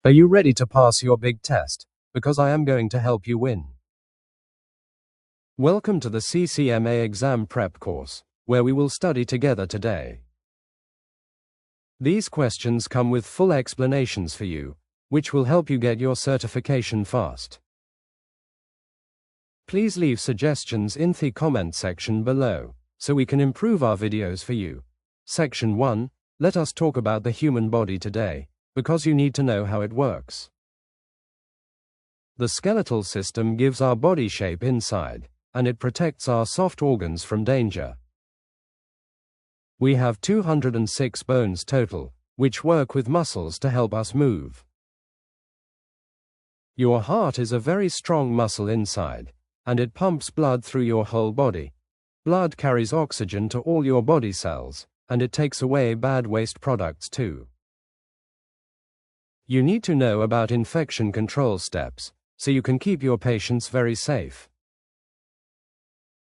Are you ready to pass your big test? Because I am going to help you win. Welcome to the CCMA exam prep course, where we will study together today. These questions come with full explanations for you, which will help you get your certification fast. Please leave suggestions in the comment section below, so we can improve our videos for you. Section 1, let us talk about the human body today, because you need to know how it works. The skeletal system gives our body shape inside, and it protects our soft organs from danger. We have 206 bones total, which work with muscles to help us move. Your heart is a very strong muscle inside, and it pumps blood through your whole body. Blood carries oxygen to all your body cells, and it takes away bad waste products too. You need to know about infection control steps, so you can keep your patients very safe.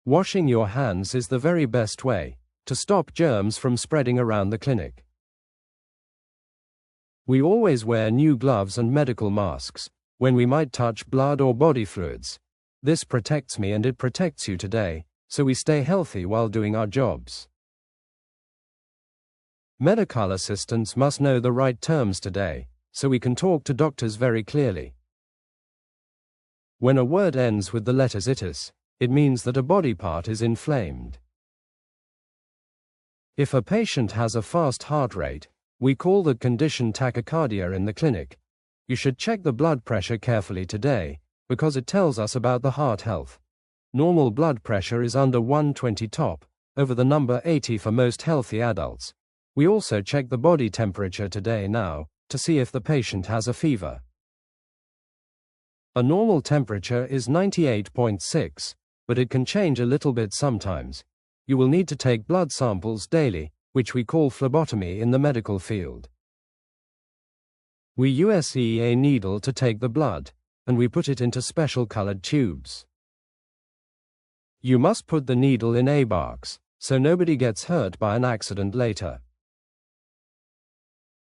Washing your hands is the very best way to stop germs from spreading around the clinic. We always wear new gloves and medical masks when we might touch blood or body fluids. This protects me and it protects you today, so we stay healthy while doing our jobs. Medical assistants must know the right terms today, so we can talk to doctors very clearly. When a word ends with the letters itis, it means that a body part is inflamed. If a patient has a fast heart rate, we call the condition tachycardia in the clinic. You should check the blood pressure carefully today, because it tells us about the heart health. Normal blood pressure is under 120 top, over the number 80 for most healthy adults. We also check the body temperature today now, to see if the patient has a fever. A normal temperature is 98.6, but it can change a little bit sometimes. You will need to take blood samples daily, which we call phlebotomy in the medical field. We use a needle to take the blood, and we put it into special colored tubes. You must put the needle in a box, so nobody gets hurt by an accident later.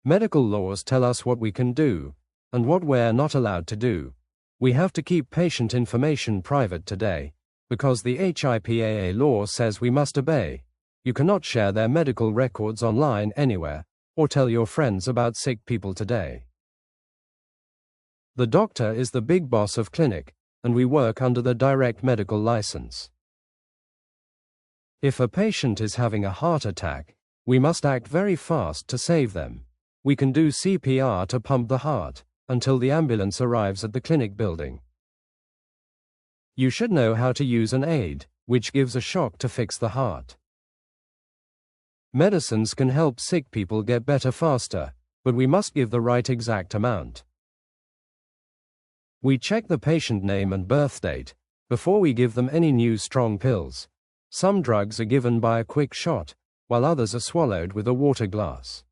Medical laws tell us what we can do, and what we're not allowed to do. We have to keep patient information private today, because the HIPAA law says we must obey. You cannot share their medical records online anywhere, or tell your friends about sick people today. The doctor is the big boss of clinic, and we work under the direct medical license. If a patient is having a heart attack, we must act very fast to save them. We can do CPR to pump the heart, until the ambulance arrives at the clinic building. You should know how to use an ADE, which gives a shock to fix the heart. Medicines can help sick people get better faster, but we must give the right exact amount. We check the patient name and birth date before we give them any new strong pills. Some drugs are given by a quick shot, while others are swallowed with a water glass.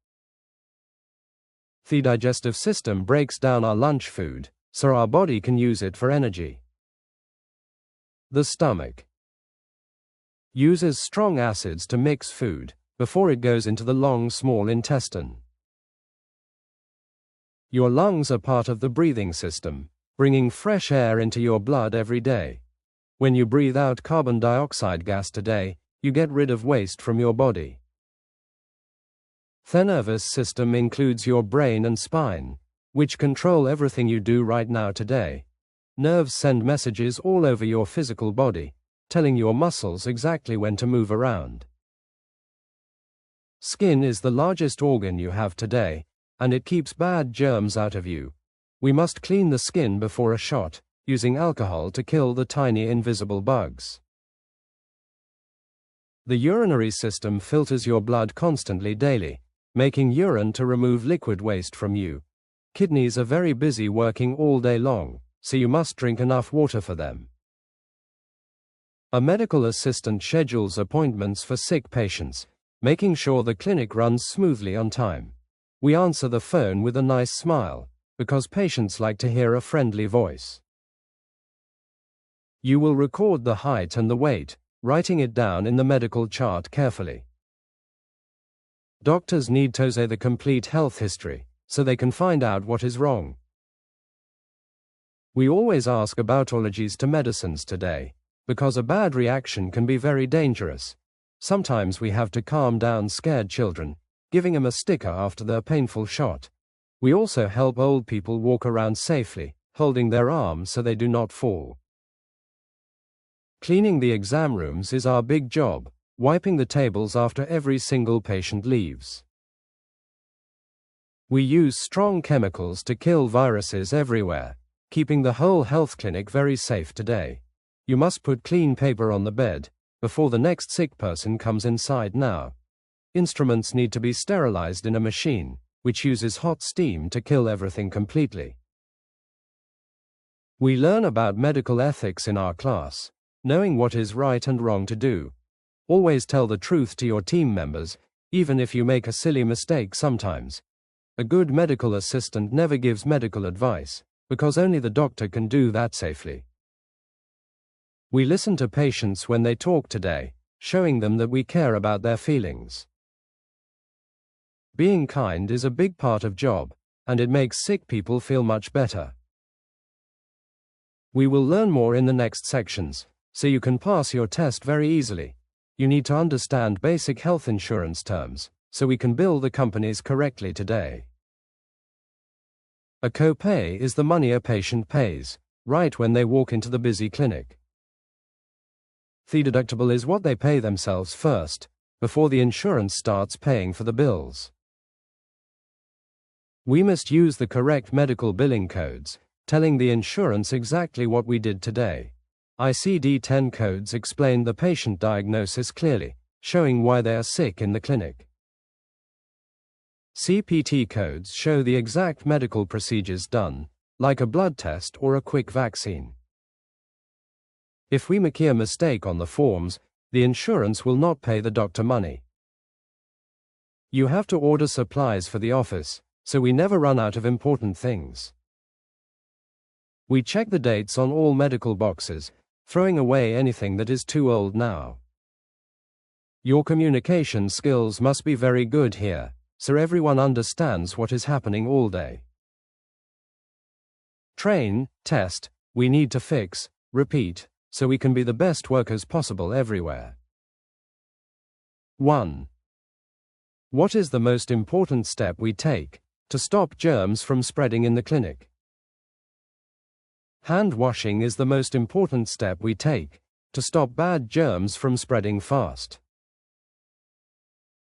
The digestive system breaks down our lunch food, so our body can use it for energy. The stomach uses strong acids to mix food before it goes into the long small intestine. Your lungs are part of the breathing system, bringing fresh air into your blood every day. When you breathe out carbon dioxide gas today, you get rid of waste from your body. The nervous system includes your brain and spine, which control everything you do right now today. Nerves send messages all over your physical body, telling your muscles exactly when to move around. Skin is the largest organ you have today, and it keeps bad germs out of you. We must clean the skin before a shot, using alcohol to kill the tiny invisible bugs. The urinary system filters your blood constantly daily, making urine to remove liquid waste from you. Kidneys are very busy working all day long, so you must drink enough water for them. A medical assistant schedules appointments for sick patients, making sure the clinic runs smoothly on time. We answer the phone with a nice smile, because patients like to hear a friendly voice. You will record the height and the weight, writing it down in the medical chart carefully. Doctors need to see the complete health history, so they can find out what is wrong. We always ask about allergies to medicines today, because a bad reaction can be very dangerous. Sometimes we have to calm down scared children, giving them a sticker after their painful shot. We also help old people walk around safely, holding their arms so they do not fall. Cleaning the exam rooms is our big job, wiping the tables after every single patient leaves. We use strong chemicals to kill viruses everywhere, keeping the whole health clinic very safe today. You must put clean paper on the bed before the next sick person comes inside now. Instruments need to be sterilized in a machine, which uses hot steam to kill everything completely. We learn about medical ethics in our class, knowing what is right and wrong to do. Always tell the truth to your team members, even if you make a silly mistake sometimes. A good medical assistant never gives medical advice, because only the doctor can do that safely. We listen to patients when they talk today, showing them that we care about their feelings. Being kind is a big part of job, and it makes sick people feel much better. We will learn more in the next sections, so you can pass your test very easily. You need to understand basic health insurance terms, so we can bill the companies correctly today. A copay is the money a patient pays, right when they walk into the busy clinic. The deductible is what they pay themselves first, before the insurance starts paying for the bills. We must use the correct medical billing codes, telling the insurance exactly what we did today. ICD-10 codes explain the patient diagnosis clearly, showing why they are sick in the clinic. CPT codes show the exact medical procedures done, like a blood test or a quick vaccine. If we make a mistake on the forms, the insurance will not pay the doctor money. You have to order supplies for the office, so we never run out of important things. We check the dates on all medical boxes, throwing away anything that is too old now. Your communication skills must be very good here, so everyone understands what is happening all day. Train, test, we need to fix, repeat, so we can be the best workers possible everywhere. 1. What is the most important step we take to stop germs from spreading in the clinic? Hand washing is the most important step we take to stop bad germs from spreading fast.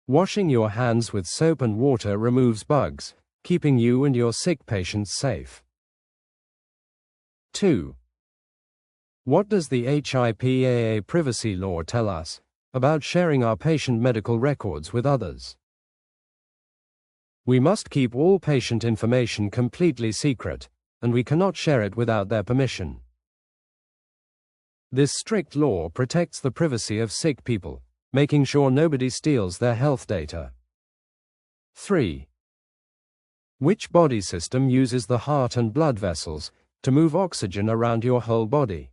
Washing your hands with soap and water removes bugs, keeping you and your sick patients safe. 2. What does the HIPAA privacy law tell us about sharing our patient medical records with others? We must keep all patient information completely secret, and we cannot share it without their permission. This strict law protects the privacy of sick people, making sure nobody steals their health data. 3. Which body system uses the heart and blood vessels to move oxygen around your whole body?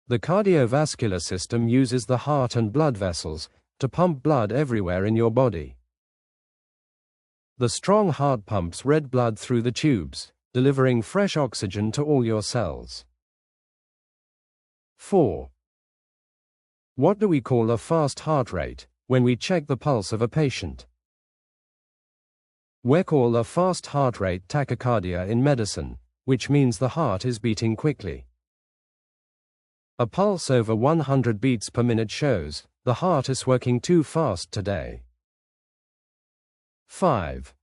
The cardiovascular system uses the heart and blood vessels to pump blood everywhere in your body. The strong heart pumps red blood through the tubes, delivering fresh oxygen to all your cells. 4. What do we call a fast heart rate when we check the pulse of a patient? We call a fast heart rate tachycardia in medicine, which means the heart is beating quickly. A pulse over 100 beats per minute shows the heart is working too fast today. 5.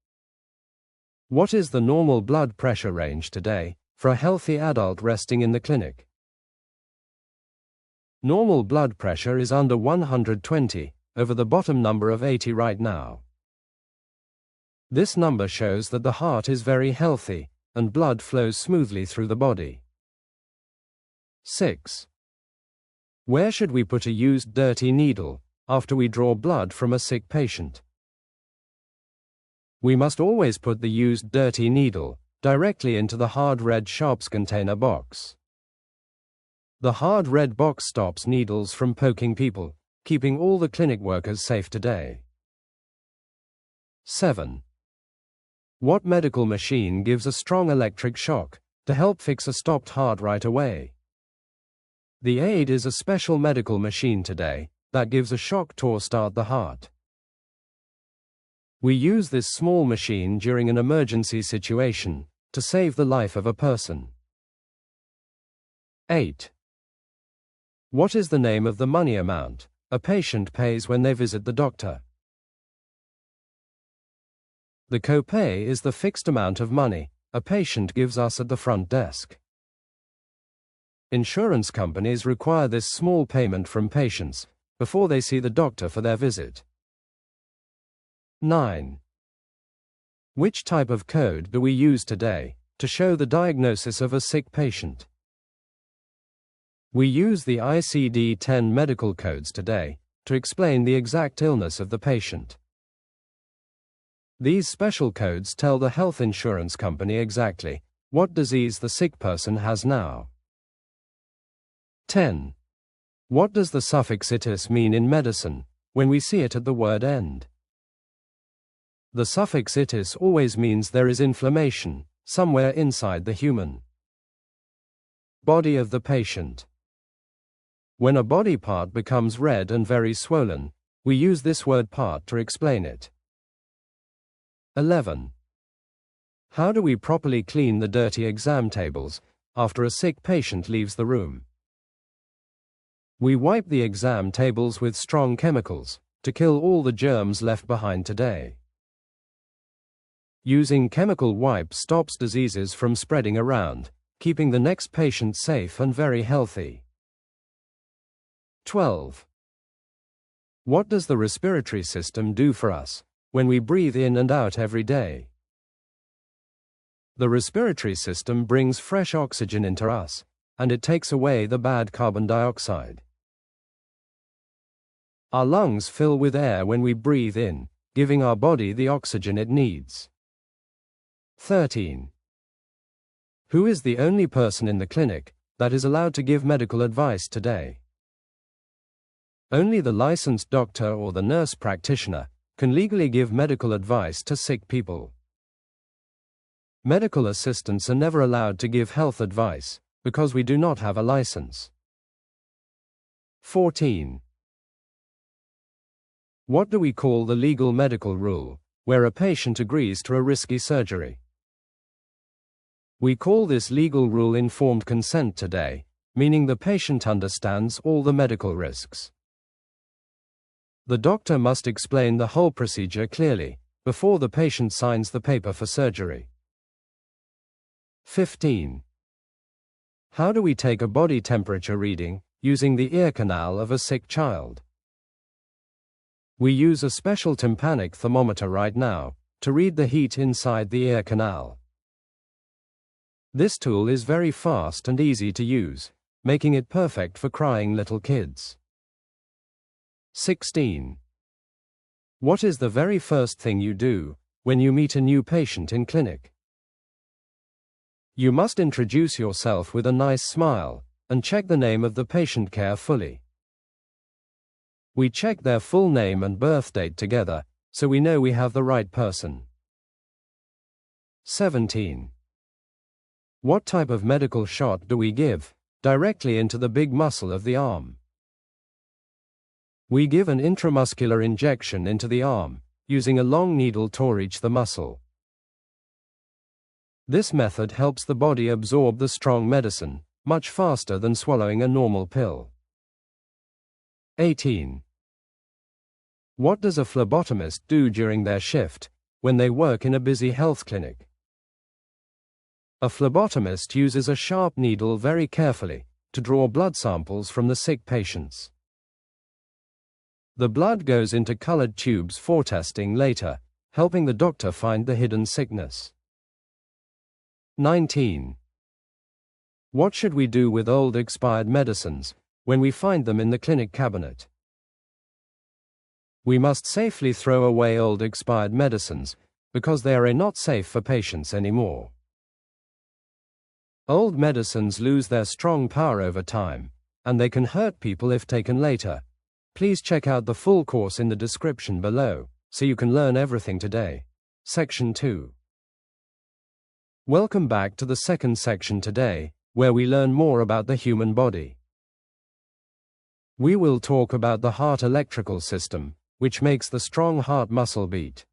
What is the normal blood pressure range today for a healthy adult resting in the clinic? Normal blood pressure is under 120, over the bottom number of 80 right now. This number shows that the heart is very healthy and blood flows smoothly through the body. 6. Where should we put a used dirty needle after we draw blood from a sick patient? We must always put the used dirty needle directly into the hard red sharps container box. The hard red box stops needles from poking people, keeping all the clinic workers safe today. 7. What medical machine gives a strong electric shock to help fix a stopped heart right away? The ADE is a special medical machine today that gives a shock to start the heart. We use this small machine during an emergency situation to save the life of a person. 8. What is the name of the money amount a patient pays when they visit the doctor? The copay is the fixed amount of money a patient gives us at the front desk. Insurance companies require this small payment from patients before they see the doctor for their visit. 9. Which type of code do we use today to show the diagnosis of a sick patient? We use the ICD-10 medical codes today to explain the exact illness of the patient. These special codes tell the health insurance company exactly what disease the sick person has now. 10. What does the suffix itis mean in medicine when we see it at the word end? The suffix itis always means there is inflammation somewhere inside the human body of the patient. When a body part becomes red and very swollen, we use this word part to explain it. 11. How do we properly clean the dirty exam tables after a sick patient leaves the room? We wipe the exam tables with strong chemicals to kill all the germs left behind today. Using chemical wipes stops diseases from spreading around, keeping the next patient safe and very healthy. 12. What does the respiratory system do for us when we breathe in and out every day? The respiratory system brings fresh oxygen into us, and it takes away the bad carbon dioxide. Our lungs fill with air when we breathe in, giving our body the oxygen it needs. 13. Who is the only person in the clinic that is allowed to give medical advice today? Only the licensed doctor or the nurse practitioner can legally give medical advice to sick people. Medical assistants are never allowed to give health advice because we do not have a license. 14. What do we call the legal medical rule where a patient agrees to a risky surgery? We call this legal rule informed consent today, meaning the patient understands all the medical risks. The doctor must explain the whole procedure clearly before the patient signs the paper for surgery. 15. How do we take a body temperature reading using the ear canal of a sick child? We use a special tympanic thermometer right now to read the heat inside the ear canal. This tool is very fast and easy to use, making it perfect for crying little kids. 16. What is the very first thing you do when you meet a new patient in clinic? You must introduce yourself with a nice smile and check the name of the patient carefully. We check their full name and birth date together so we know we have the right person. 17. What type of medical shot do we give directly into the big muscle of the arm? We give an intramuscular injection into the arm, using a long needle to reach the muscle. This method helps the body absorb the strong medicine much faster than swallowing a normal pill. 18. What does a phlebotomist do during their shift when they work in a busy health clinic? A phlebotomist uses a sharp needle very carefully to draw blood samples from the sick patients. The blood goes into colored tubes for testing later, helping the doctor find the hidden sickness. 19. What should we do with old expired medicines when we find them in the clinic cabinet? We must safely throw away old expired medicines because they are not safe for patients anymore. Old medicines lose their strong power over time, and they can hurt people if taken later. Please check out the full course in the description below, so you can learn everything today. Section 2. Welcome back to the second section today, where we learn more about the human body. We will talk about the heart electrical system, which makes the strong heart muscle beat.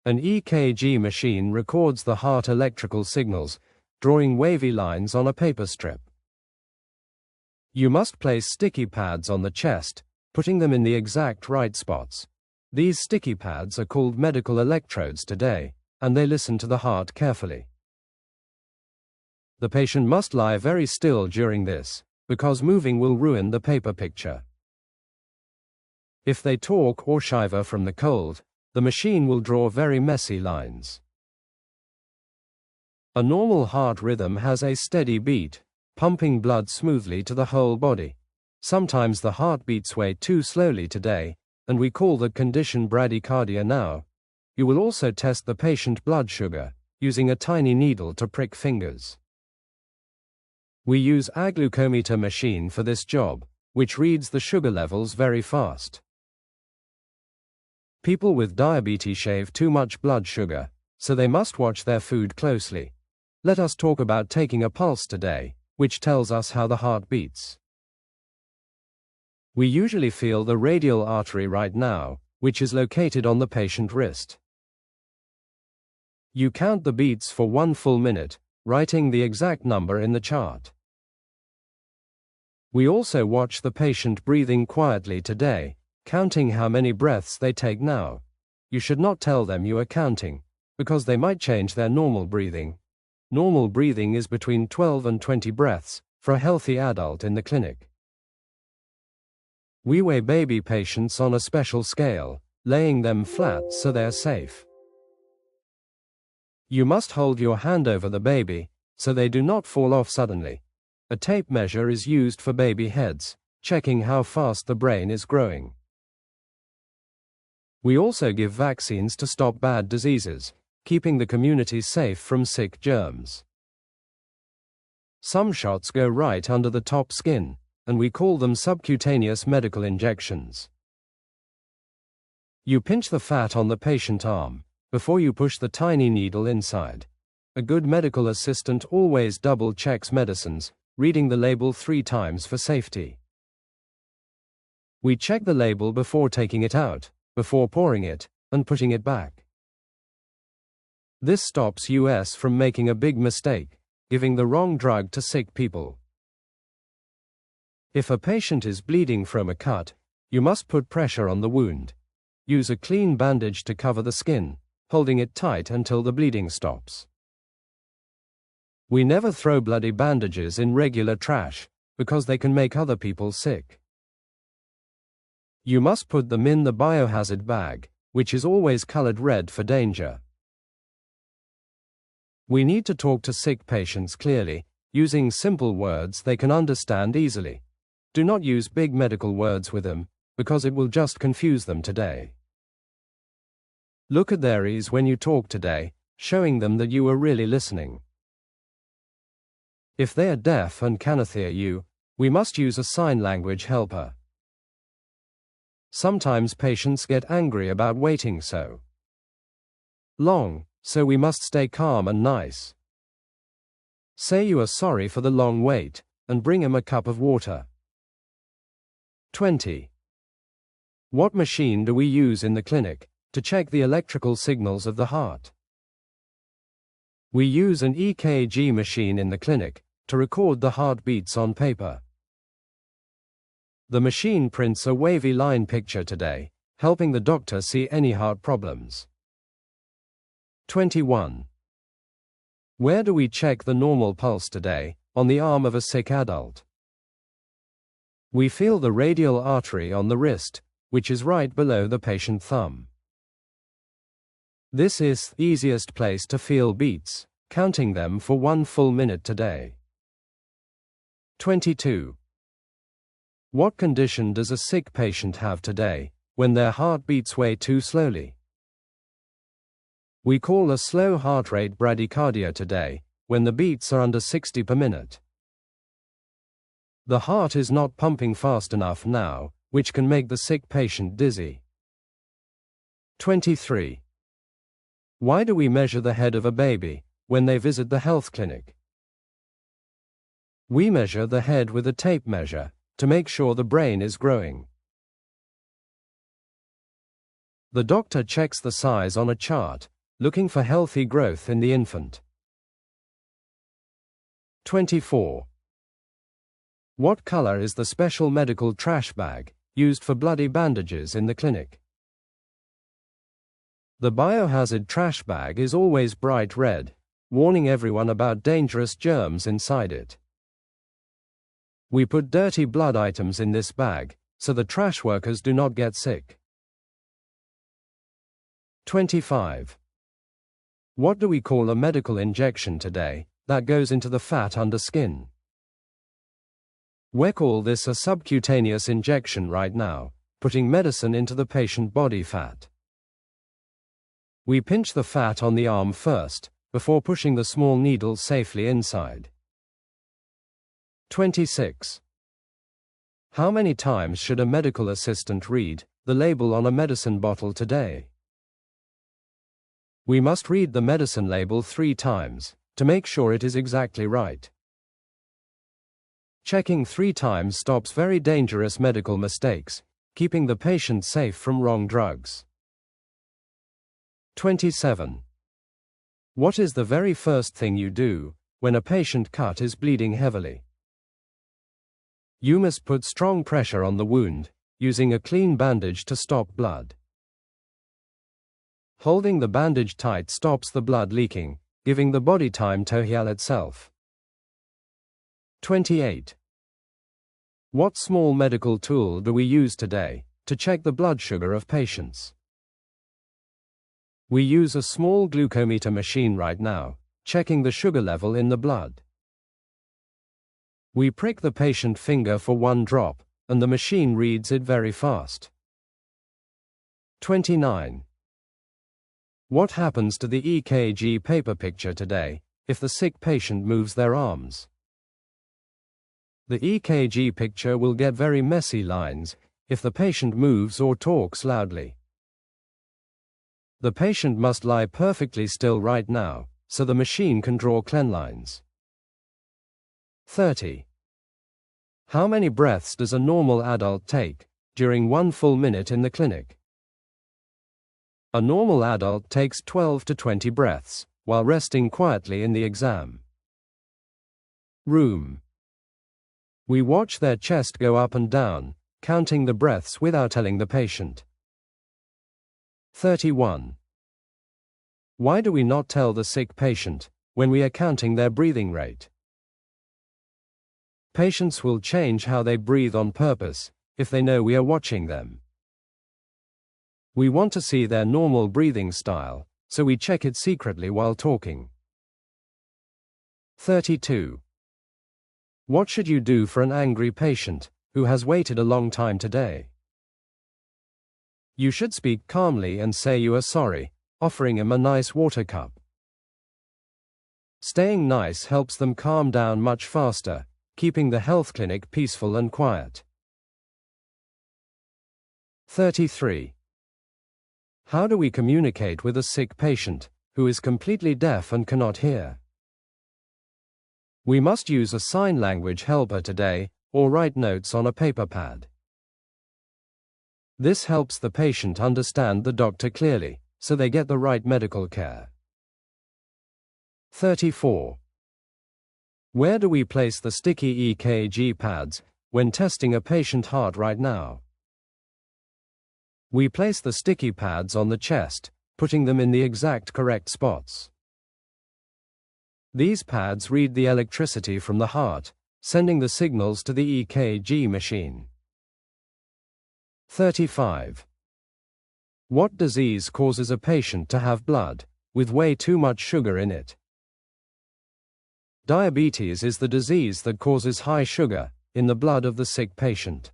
An EKG machine records the heart electrical signals, drawing wavy lines on a paper strip. You must place sticky pads on the chest, putting them in the exact right spots. These sticky pads are called medical electrodes today, and they listen to the heart carefully. The patient must lie very still during this, because moving will ruin the paper picture. If they talk or shiver from the cold, the machine will draw very messy lines. A normal heart rhythm has a steady beat, pumping blood smoothly to the whole body. Sometimes the heart beats way too slowly today, and we call the condition bradycardia now. You will also test the patient blood sugar, using a tiny needle to prick fingers. We use a glucometer machine for this job, which reads the sugar levels very fast. People with diabetes shave too much blood sugar, so they must watch their food closely. Let us talk about taking a pulse today, which tells us how the heart beats. We usually feel the radial artery right now, which is located on the patient wrist. You count the beats for 1 full minute, writing the exact number in the chart. We also watch the patient breathing quietly today, counting how many breaths they take now. You should not tell them you are counting, because they might change their normal breathing. Normal breathing is between 12 and 20 breaths for a healthy adult in the clinic. We weigh baby patients on a special scale, laying them flat so they are safe. You must hold your hand over the baby, so they do not fall off suddenly. A tape measure is used for baby heads, checking how fast the brain is growing. We also give vaccines to stop bad diseases, keeping the community safe from sick germs. Some shots go right under the top skin, and we call them subcutaneous medical injections. You pinch the fat on the patient arm before you push the tiny needle inside. A good medical assistant always double checks medicines, reading the label 3 times for safety. We check the label before taking it out, before pouring it, and putting it back. This stops us from making a big mistake, giving the wrong drug to sick people. If a patient is bleeding from a cut, you must put pressure on the wound. Use a clean bandage to cover the skin, holding it tight until the bleeding stops. We never throw bloody bandages in regular trash, because they can make other people sick. You must put them in the biohazard bag, which is always colored red for danger. We need to talk to sick patients clearly, using simple words they can understand easily. Do not use big medical words with them, because it will just confuse them today. Look at their eyes when you talk today, showing them that you are really listening. If they are deaf and cannot hear you, we must use a sign language helper. Sometimes patients get angry about waiting so long, so we must stay calm and nice. Say you are sorry for the long wait, and bring him a cup of water. 20. What machine do we use in the clinic to check the electrical signals of the heart? We use an EKG machine in the clinic to record the heartbeats on paper. The machine prints a wavy line picture today, helping the doctor see any heart problems. 21. Where do we check the normal pulse today? On the arm of a sick adult. We feel the radial artery on the wrist, which is right below the patient thumb. This is the easiest place to feel beats, counting them for 1 full minute today. 22. What condition does a sick patient have today, when their heart beats way too slowly? We call a slow heart rate bradycardia today, when the beats are under 60 per minute. The heart is not pumping fast enough now, which can make the sick patient dizzy. 23. Why do we measure the head of a baby when they visit the health clinic? We measure the head with a tape measure to make sure the brain is growing. The doctor checks the size on a chart, looking for healthy growth in the infant. 24. What color is the special medical trash bag used for bloody bandages in the clinic? The biohazard trash bag is always bright red, warning everyone about dangerous germs inside it. We put dirty blood items in this bag, so the trash workers do not get sick. 25. What do we call a medical injection today that goes into the fat under skin? We call this a subcutaneous injection right now, putting medicine into the patient body fat. We pinch the fat on the arm first, before pushing the small needle safely inside. 26. How many times should a medical assistant read the label on a medicine bottle today? We must read the medicine label 3 times, to make sure it is exactly right. Checking 3 times stops very dangerous medical mistakes, keeping the patient safe from wrong drugs. 27. What is the very first thing you do when a patient cut is bleeding heavily? You must put strong pressure on the wound, using a clean bandage to stop blood. Holding the bandage tight stops the blood leaking, giving the body time to heal itself. 28. What small medical tool do we use today to check the blood sugar of patients? We use a small glucometer machine right now, checking the sugar level in the blood. We prick the patient finger for 1 drop, and the machine reads it very fast. 29. What happens to the EKG paper picture today if the sick patient moves their arms? The EKG picture will get very messy lines if the patient moves or talks loudly. The patient must lie perfectly still right now, so the machine can draw clean lines. 30. How many breaths does a normal adult take during 1 full minute in the clinic? A normal adult takes 12 to 20 breaths, while resting quietly in the exam room. We watch their chest go up and down, counting the breaths without telling the patient. 31. Why do we not tell the sick patient when we are counting their breathing rate? Patients will change how they breathe on purpose if they know we are watching them. We want to see their normal breathing style, so we check it secretly while talking. 32. What should you do for an angry patient who has waited a long time today? You should speak calmly and say you are sorry, offering him a nice water cup. Staying nice helps them calm down much faster, keeping the health clinic peaceful and quiet. 33. How do we communicate with a sick patient who is completely deaf and cannot hear? We must use a sign language helper today, or write notes on a paper pad. This helps the patient understand the doctor clearly, so they get the right medical care. 34. Where do we place the sticky EKG pads when testing a patient's heart right now? We place the sticky pads on the chest, putting them in the exact correct spots. These pads read the electricity from the heart, sending the signals to the EKG machine. 35. What disease causes a patient to have blood with way too much sugar in it? Diabetes is the disease that causes high sugar in the blood of the sick patient.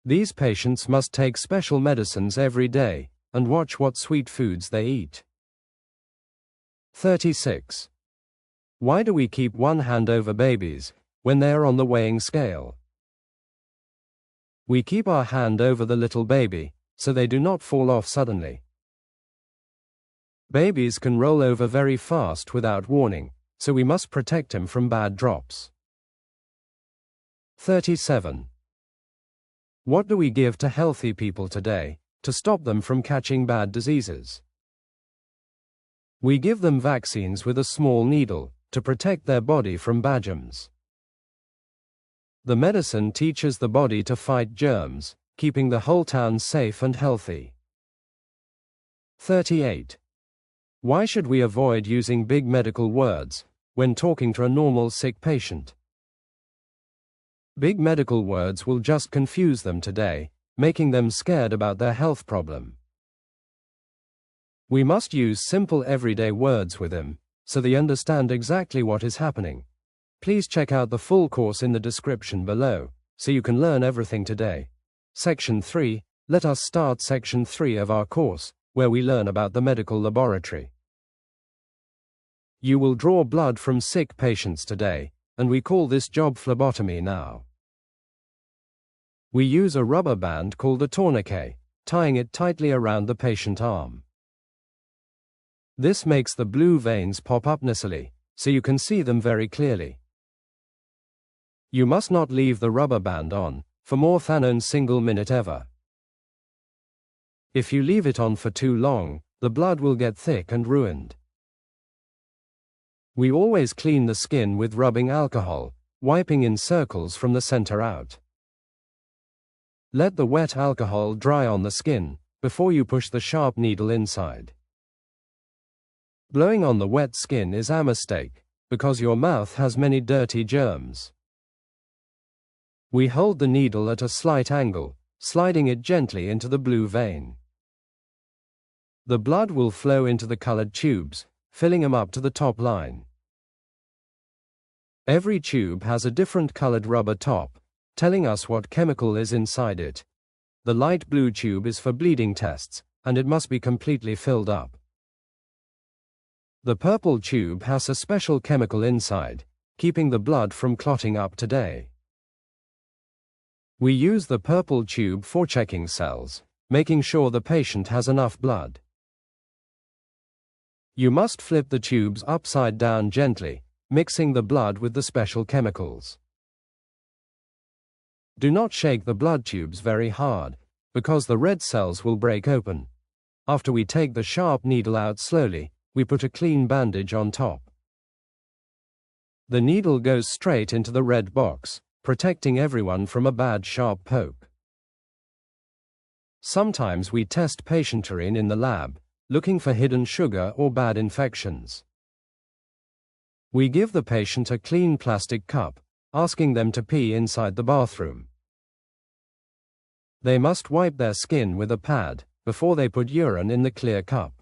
These patients must take special medicines every day and watch what sweet foods they eat. 36. Why do we keep one hand over babies when they are on the weighing scale? We keep our hand over the little baby so they do not fall off suddenly. Babies can roll over very fast without warning, so we must protect him from bad drops. 37. What do we give to healthy people today to stop them from catching bad diseases? We give them vaccines with a small needle to protect their body from bad germs. The medicine teaches the body to fight germs, keeping the whole town safe and healthy. 38. Why should we avoid using big medical words when talking to a normal sick patient? Big medical words will just confuse them today, making them scared about their health problem. We must use simple everyday words with them, so they understand exactly what is happening. Please check out the full course in the description below, so you can learn everything today. Section 3, let us start Section 3 of our course, where we learn about the medical laboratory. You will draw blood from sick patients today, and we call this job phlebotomy now. We use a rubber band called a tourniquet, tying it tightly around the patient arm. This makes the blue veins pop up nicely, so you can see them very clearly. You must not leave the rubber band on for more than a single minute ever. If you leave it on for too long, the blood will get thick and ruined. We always clean the skin with rubbing alcohol, wiping in circles from the center out. Let the wet alcohol dry on the skin before you push the sharp needle inside. Blowing on the wet skin is a mistake, because your mouth has many dirty germs. We hold the needle at a slight angle, sliding it gently into the blue vein. The blood will flow into the colored tubes, filling them up to the top line. Every tube has a different colored rubber top, telling us what chemical is inside it. The light blue tube is for bleeding tests, and it must be completely filled up. The purple tube has a special chemical inside, keeping the blood from clotting up today. We use the purple tube for checking cells, making sure the patient has enough blood. You must flip the tubes upside down gently, mixing the blood with the special chemicals. Do not shake the blood tubes very hard, because the red cells will break open. After we take the sharp needle out slowly, we put a clean bandage on top. The needle goes straight into the red box, protecting everyone from a bad sharp poke. Sometimes we test patient urine in the lab, looking for hidden sugar or bad infections. We give the patient a clean plastic cup, asking them to pee inside the bathroom. They must wipe their skin with a pad before they put urine in the clear cup.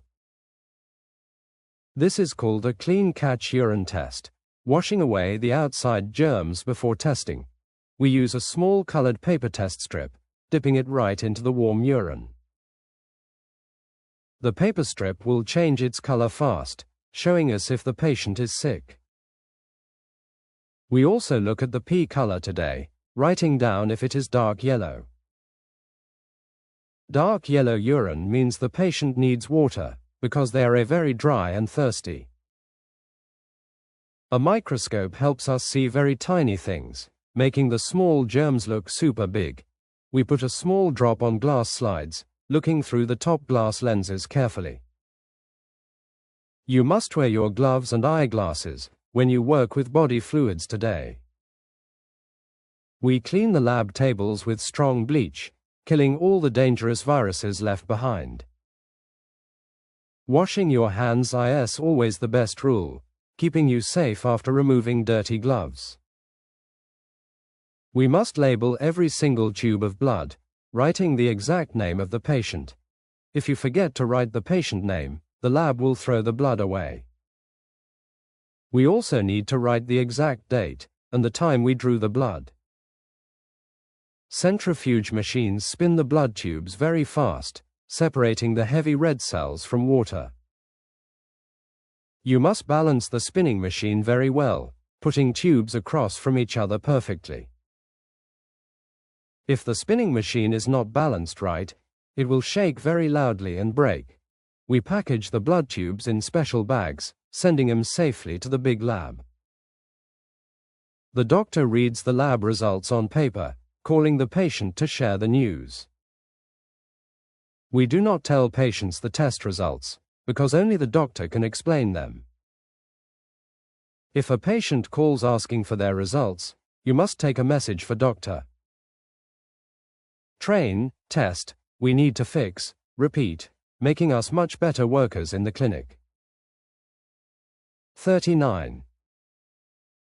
This is called a clean catch urine test, washing away the outside germs before testing. We use a small colored paper test strip, dipping it right into the warm urine. The paper strip will change its color fast, showing us if the patient is sick. We also look at the pee color today, writing down if it is dark yellow. Dark yellow urine means the patient needs water, because they are very dry and thirsty. A microscope helps us see very tiny things, making the small germs look super big. We put a small drop on glass slides, looking through the top glass lenses carefully. You must wear your gloves and eyeglasses when you work with body fluids today. We clean the lab tables with strong bleach, killing all the dangerous viruses left behind. Washing your hands is always the best rule, keeping you safe after removing dirty gloves. We must label every single tube of blood, writing the exact name of the patient. If you forget to write the patient name, the lab will throw the blood away. We also need to write the exact date and the time we drew the blood. Centrifuge machines spin the blood tubes very fast, separating the heavy red cells from water. You must balance the spinning machine very well, putting tubes across from each other perfectly. If the spinning machine is not balanced right, it will shake very loudly and break. We package the blood tubes in special bags, sending them safely to the big lab. The doctor reads the lab results on paper, calling the patient to share the news. We do not tell patients the test results, because only the doctor can explain them. If a patient calls asking for their results, you must take a message for doctor. Train, test, we need to fix, repeat, making us much better workers in the clinic. 39.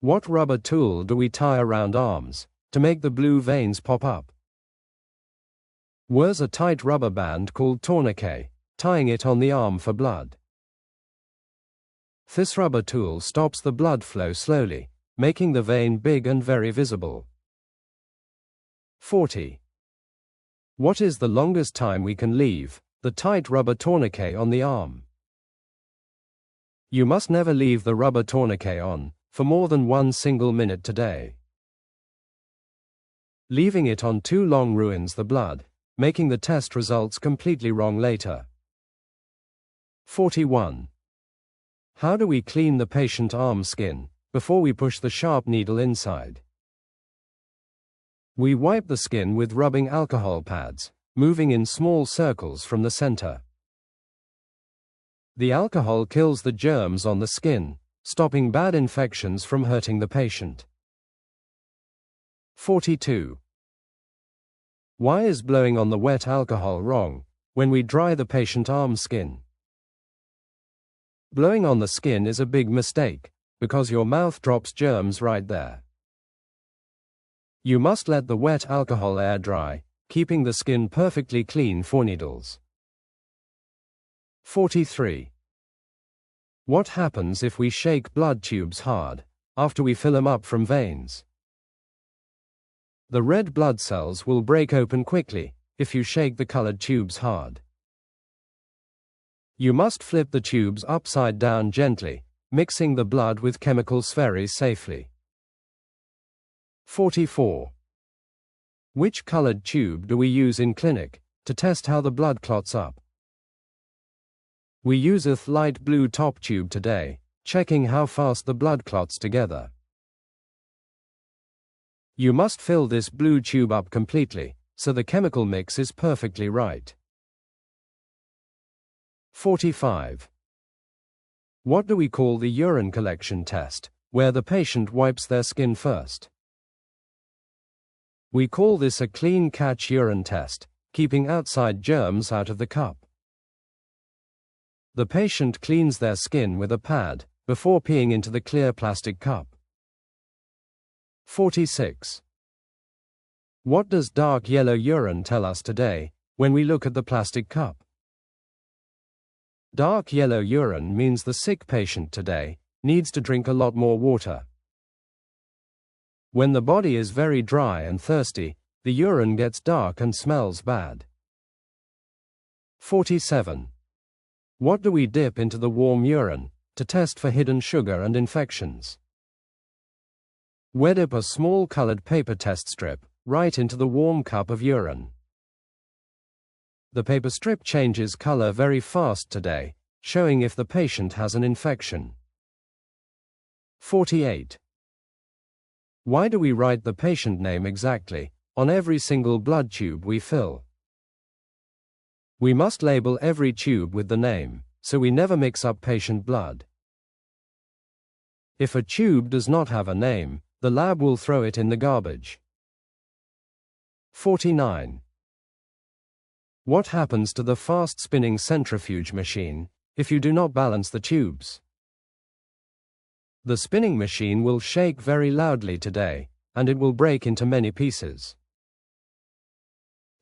What rubber tool do we tie around arms to make the blue veins pop up? Wears a tight rubber band called tourniquet, tying it on the arm for blood. This rubber tool stops the blood flow slowly, making the vein big and very visible. 40. What is the longest time we can leave the tight rubber tourniquet on the arm? You must never leave the rubber tourniquet on for more than 1 single minute today. Leaving it on too long ruins the blood, making the test results completely wrong later. 41. How do we clean the patient arm skin before we push the sharp needle inside? We wipe the skin with rubbing alcohol pads, moving in small circles from the center. The alcohol kills the germs on the skin, stopping bad infections from hurting the patient. 42. Why is blowing on the wet alcohol wrong when we dry the patient arm skin? Blowing on the skin is a big mistake, because your mouth drops germs right there. You must let the wet alcohol air dry, keeping the skin perfectly clean for needles. 43. What happens if we shake blood tubes hard after we fill them up from veins? The red blood cells will break open quickly if you shake the colored tubes hard. You must flip the tubes upside down gently, mixing the blood with chemicals very safely. 44. Which colored tube do we use in clinic to test how the blood clots up? We use a light blue top tube today, checking how fast the blood clots together. You must fill this blue tube up completely, so the chemical mix is perfectly right. 45. What do we call the urine collection test, where the patient wipes their skin first? We call this a clean catch urine test, keeping outside germs out of the cup. The patient cleans their skin with a pad before peeing into the clear plastic cup. 46. What does dark yellow urine tell us today when we look at the plastic cup? Dark yellow urine means the sick patient today needs to drink a lot more water. When the body is very dry and thirsty, the urine gets dark and smells bad. 47. What do we dip into the warm urine to test for hidden sugar and infections? We dip a small colored paper test strip right into the warm cup of urine. The paper strip changes color very fast today, showing if the patient has an infection. 48. Why do we write the patient name exactly on every single blood tube we fill? We must label every tube with the name, so we never mix up patient blood. If a tube does not have a name, the lab will throw it in the garbage. 49. What happens to the fast-spinning centrifuge machine if you do not balance the tubes? The spinning machine will shake very loudly today, and it will break into many pieces.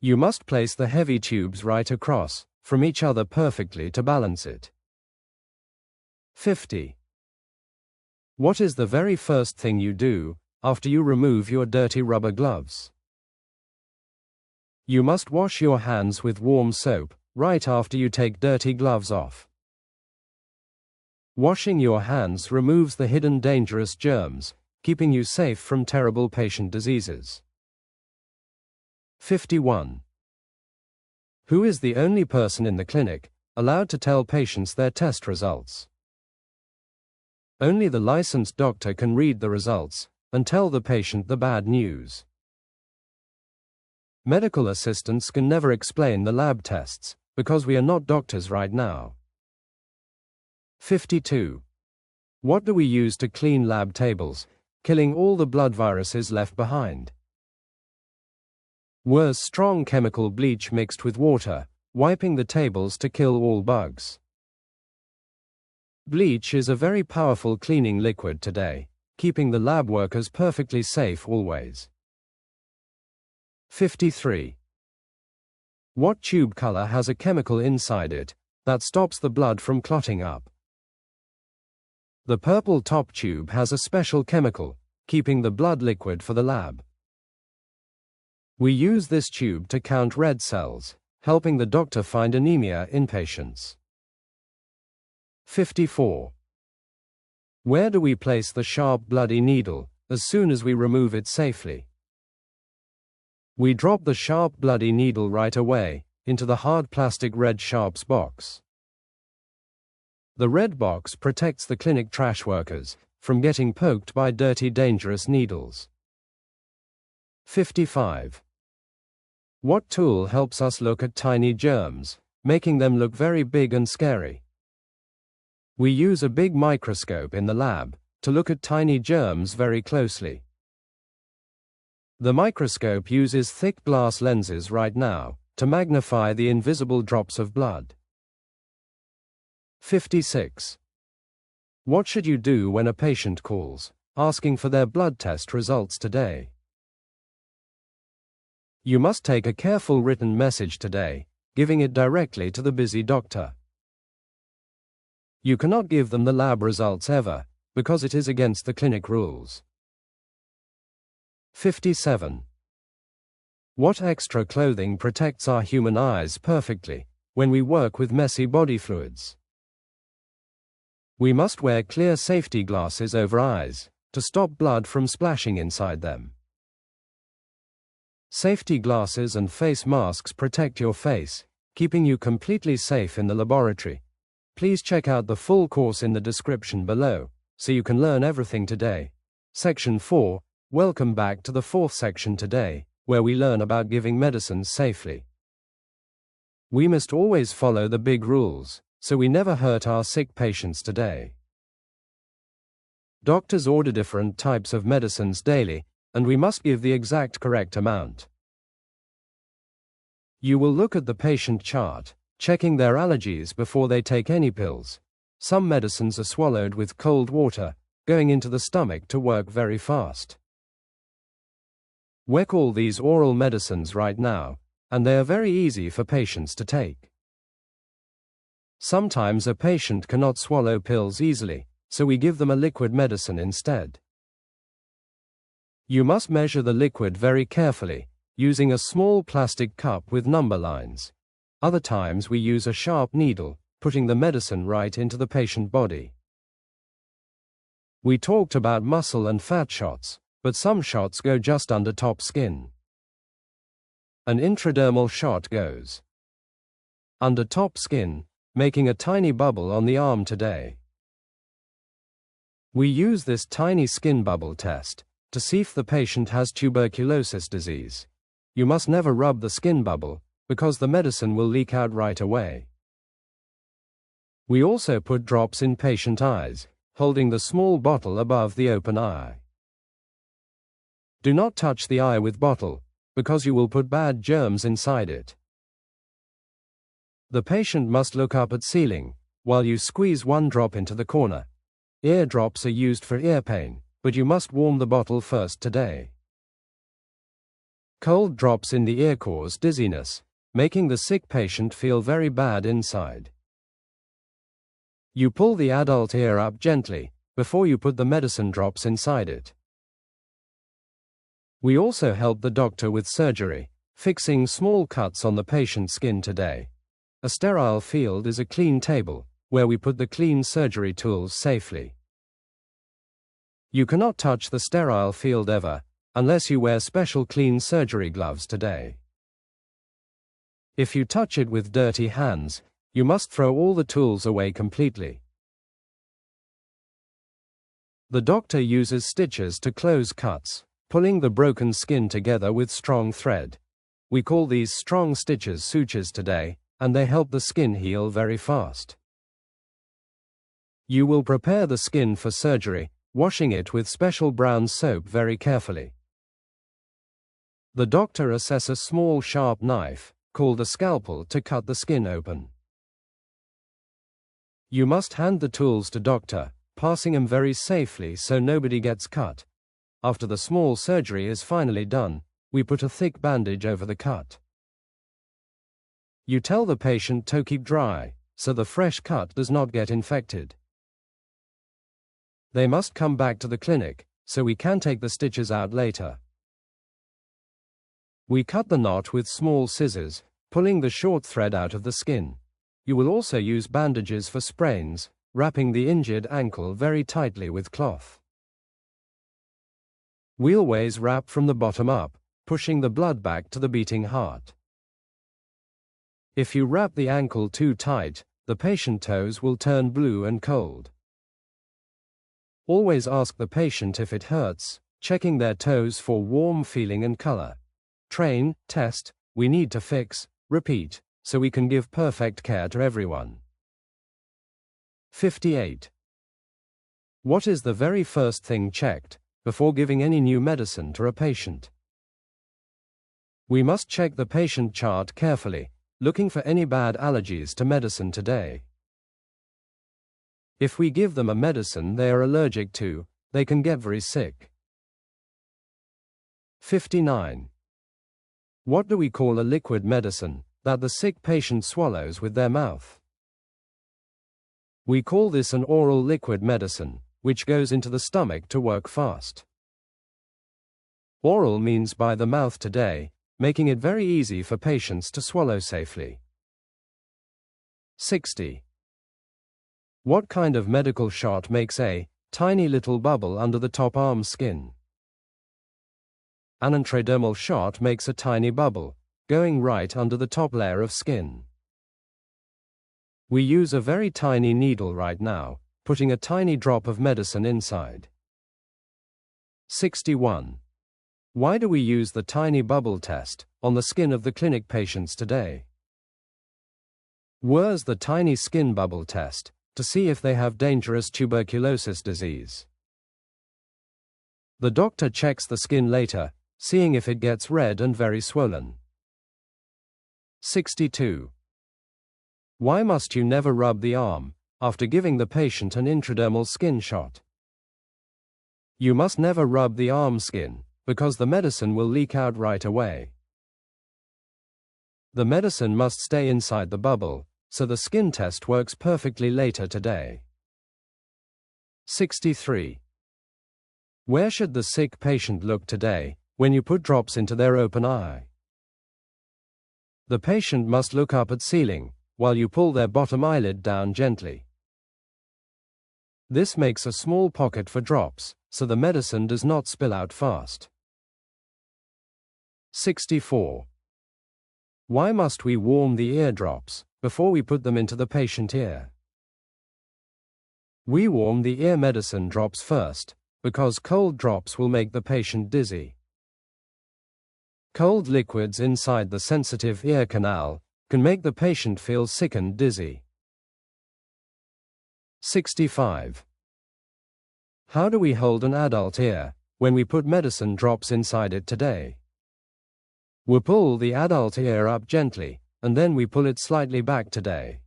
You must place the heavy tubes right across from each other perfectly to balance it. 50. What is the very first thing you do after you remove your dirty rubber gloves? You must wash your hands with warm soap right after you take dirty gloves off. Washing your hands removes the hidden dangerous germs, keeping you safe from terrible patient diseases. 51. Who is the only person in the clinic allowed to tell patients their test results. Only the licensed doctor can read the results and tell the patient the bad news. Medical assistants can never explain the lab tests, because we are not doctors right now. 52. What do we use to clean lab tables, killing all the blood viruses left behind? Worse, strong chemical bleach mixed with water, wiping the tables to kill all bugs. Bleach is a very powerful cleaning liquid today, keeping the lab workers perfectly safe always. 53. What tube color has a chemical inside it that stops the blood from clotting up? The purple top tube has a special chemical, keeping the blood liquid for the lab. We use this tube to count red cells, helping the doctor find anemia in patients. 54. Where do we place the sharp bloody needle as soon as we remove it safely? We drop the sharp bloody needle right away into the hard plastic red sharps box. The red box protects the clinic trash workers from getting poked by dirty, dangerous needles. 55. What tool helps us look at tiny germs, making them look very big and scary? We use a big microscope in the lab to look at tiny germs very closely. The microscope uses thick glass lenses right now to magnify the invisible drops of blood. 56. What should you do when a patient calls, asking for their blood test results today? You must take a careful written message today, giving it directly to the busy doctor. You cannot give them the lab results ever, because it is against the clinic rules. 57. What extra clothing protects our human eyes perfectly when we work with messy body fluids? We must wear clear safety glasses over eyes to stop blood from splashing inside them. Safety glasses and face masks protect your face, keeping you completely safe in the laboratory. Please check out the full course in the description below, so you can learn everything today. Section 4. Welcome back to the fourth section today, where we learn about giving medicines safely. We must always follow the big rules, so we never hurt our sick patients today. Doctors order different types of medicines daily, and we must give the exact correct amount. You will look at the patient chart, checking their allergies before they take any pills. Some medicines are swallowed with cold water, going into the stomach to work very fast. We call these oral medicines right now, and they are very easy for patients to take. Sometimes a patient cannot swallow pills easily, so we give them a liquid medicine instead. You must measure the liquid very carefully, using a small plastic cup with number lines. Other times we use a sharp needle, putting the medicine right into the patient body. We talked about muscle and fat shots, but some shots go just under top skin. An intradermal shot goes under top skin, making a tiny bubble on the arm today. We use this tiny skin bubble test to see if the patient has tuberculosis disease. You must never rub the skin bubble, because the medicine will leak out right away. We also put drops in patient eyes, holding the small bottle above the open eye. Do not touch the eye with bottle, because you will put bad germs inside it. The patient must look up at ceiling, while you squeeze one drop into the corner. Ear drops are used for ear pain, but you must warm the bottle first today. Cold drops in the ear cause dizziness, making the sick patient feel very bad inside. You pull the adult ear up gently, before you put the medicine drops inside it. We also help the doctor with surgery, fixing small cuts on the patient's skin today. A sterile field is a clean table, where we put the clean surgery tools safely. You cannot touch the sterile field ever, unless you wear special clean surgery gloves today. If you touch it with dirty hands, You must throw all the tools away completely. The doctor uses stitches to close cuts, pulling the broken skin together with strong thread. We call these strong stitches sutures today, and they help the skin heal very fast. You will prepare the skin for surgery, washing it with special brown soap very carefully. The doctor assesses a small sharp knife, called a scalpel, to cut the skin open. You must hand the tools to doctor, passing them very safely so nobody gets cut. After the small surgery is finally done, we put a thick bandage over the cut. You tell the patient to keep dry, so the fresh cut does not get infected. They must come back to the clinic, so we can take the stitches out later. We cut the knot with small scissors, pulling the short thread out of the skin. You will also use bandages for sprains, wrapping the injured ankle very tightly with cloth. Wheelways wrap from the bottom up, pushing the blood back to the beating heart. If you wrap the ankle too tight, the patient toes will turn blue and cold. Always ask the patient if it hurts, checking their toes for warm feeling and color. Train, test, we need to fix, repeat, so we can give perfect care to everyone. 58. What is the very first thing checked before giving any new medicine to a patient? We must check the patient chart carefully, looking for any bad allergies to medicine today. If we give them a medicine they are allergic to, they can get very sick. 59. What do we call a liquid medicine that the sick patient swallows with their mouth? We call this an oral liquid medicine, which goes into the stomach to work fast. Oral means by the mouth today, making it very easy for patients to swallow safely. 60. What kind of medical shot makes a tiny little bubble under the top arm skin? An intradermal shot makes a tiny bubble, going right under the top layer of skin. We use a very tiny needle right now, putting a tiny drop of medicine inside. 61. Why do we use the tiny bubble test on the skin of the clinic patients today? Where's the tiny skin bubble test to see if they have dangerous tuberculosis disease? The doctor checks the skin later, seeing if it gets red and very swollen. 62. Why must you never rub the arm after giving the patient an intradermal skin shot? You must never rub the arm skin, because the medicine will leak out right away. The medicine must stay inside the bubble, so the skin test works perfectly later today. 63. Where should the sick patient look today when you put drops into their open eye? The patient must look up at ceiling, while you pull their bottom eyelid down gently. This makes a small pocket for drops, so the medicine does not spill out fast. 64. Why must we warm the eardrops before we put them into the patient ear? We warm the ear medicine drops first, because cold drops will make the patient dizzy. Cold liquids inside the sensitive ear canal can make the patient feel sick and dizzy. 65. How do we hold an adult ear when we put medicine drops inside it today? We pull the adult ear up gently, and then we pull it slightly back today.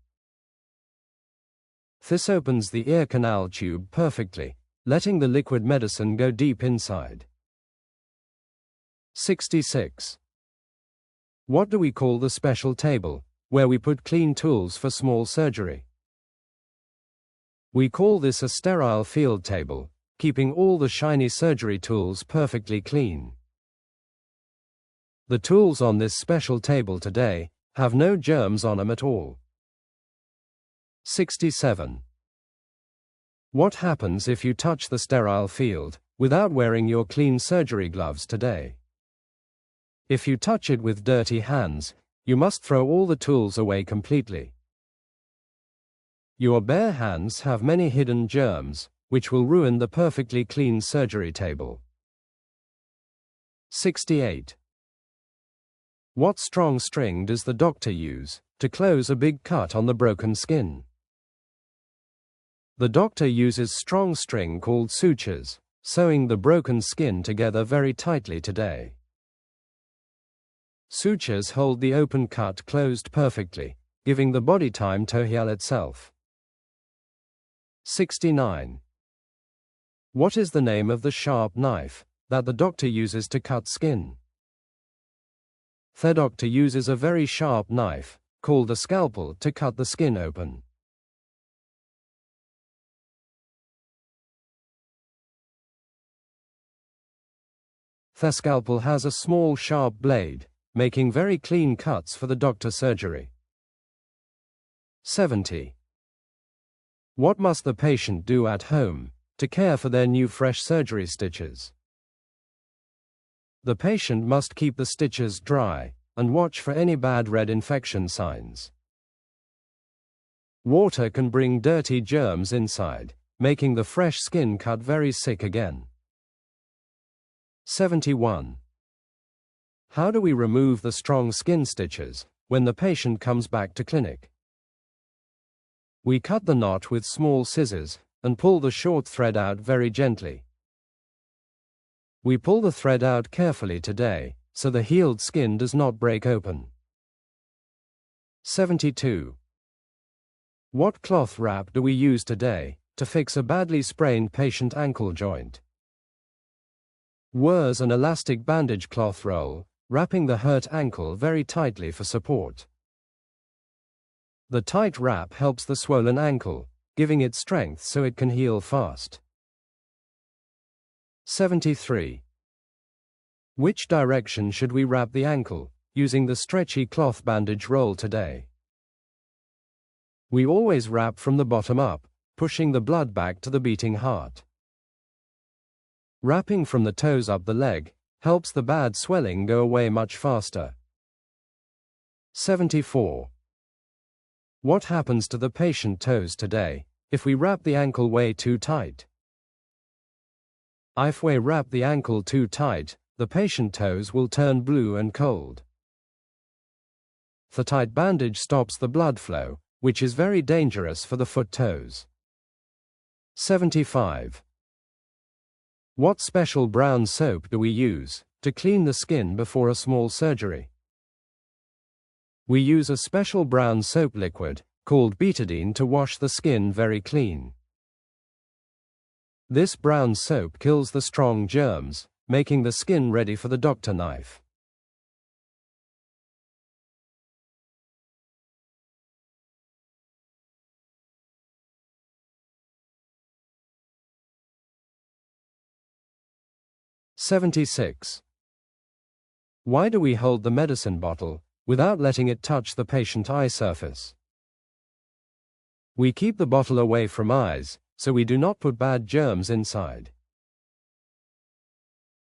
This opens the ear canal tube perfectly, letting the liquid medicine go deep inside. 66. What do we call the special table, where we put clean tools for small surgery? We call this a sterile field table, keeping all the shiny surgery tools perfectly clean. The tools on this special table today have no germs on them at all. 67. What happens if you touch the sterile field without wearing your clean surgery gloves today? If you touch it with dirty hands, you must throw all the tools away completely. Your bare hands have many hidden germs, which will ruin the perfectly clean surgery table. 68. What strong string does the doctor use to close a big cut on the broken skin? The doctor uses strong string called sutures, sewing the broken skin together very tightly today. Sutures hold the open cut closed perfectly, giving the body time to heal itself. 69. What is the name of the sharp knife that the doctor uses to cut skin? The doctor uses a very sharp knife, called a scalpel, to cut the skin open. The scalpel has a small sharp blade, making very clean cuts for the doctor's surgery. 70. What must the patient do at home to care for their new fresh surgery stitches? The patient must keep the stitches dry and watch for any bad red infection signs. Water can bring dirty germs inside, making the fresh skin cut very sick again. 71. How do we remove the strong skin stitches when the patient comes back to clinic? We cut the knot with small scissors and pull the short thread out very gently. We pull the thread out carefully today, so the healed skin does not break open. 72. What cloth wrap do we use today to fix a badly sprained patient ankle joint? Wears an elastic bandage cloth roll, wrapping the hurt ankle very tightly for support. The tight wrap helps the swollen ankle, giving it strength so it can heal fast. 73. Which direction should we wrap the ankle, using the stretchy cloth bandage roll today? We always wrap from the bottom up, pushing the blood back to the beating heart. Wrapping from the toes up the leg helps the bad swelling go away much faster. 74. What happens to the patient toes today if we wrap the ankle way too tight? If we wrap the ankle too tight, the patient toes will turn blue and cold. The tight bandage stops the blood flow, which is very dangerous for the foot toes. 75. What special brown soap do we use to clean the skin before a small surgery? We use a special brown soap liquid called betadine to wash the skin very clean. This brown soap kills the strong germs, making the skin ready for the doctor knife. (76) Why do we hold the medicine bottle without letting it touch the patient eye surface? We keep the bottle away from eyes, so we do not put bad germs inside.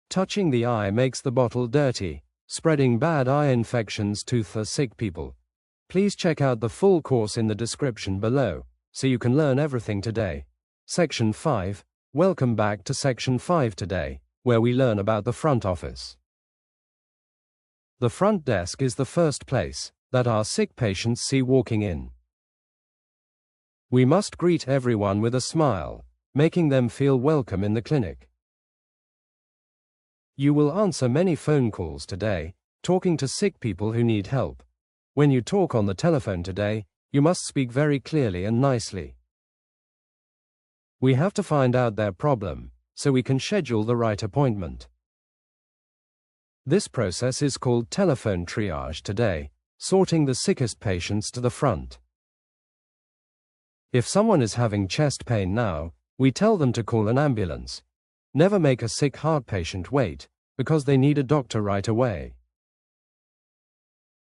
Touching the eye makes the bottle dirty, spreading bad eye infections to the sick people. Please check out the full course in the description below, so you can learn everything today. Section 5. Welcome back to Section 5 today, where we learn about the front office. The front desk is the first place that our sick patients see walking in. We must greet everyone with a smile, making them feel welcome in the clinic. You will answer many phone calls today, talking to sick people who need help. When you talk on the telephone today, you must speak very clearly and nicely. We have to find out their problem, so we can schedule the right appointment. This process is called telephone triage today, sorting the sickest patients to the front. If someone is having chest pain now, we tell them to call an ambulance. Never make a sick heart patient wait, because they need a doctor right away.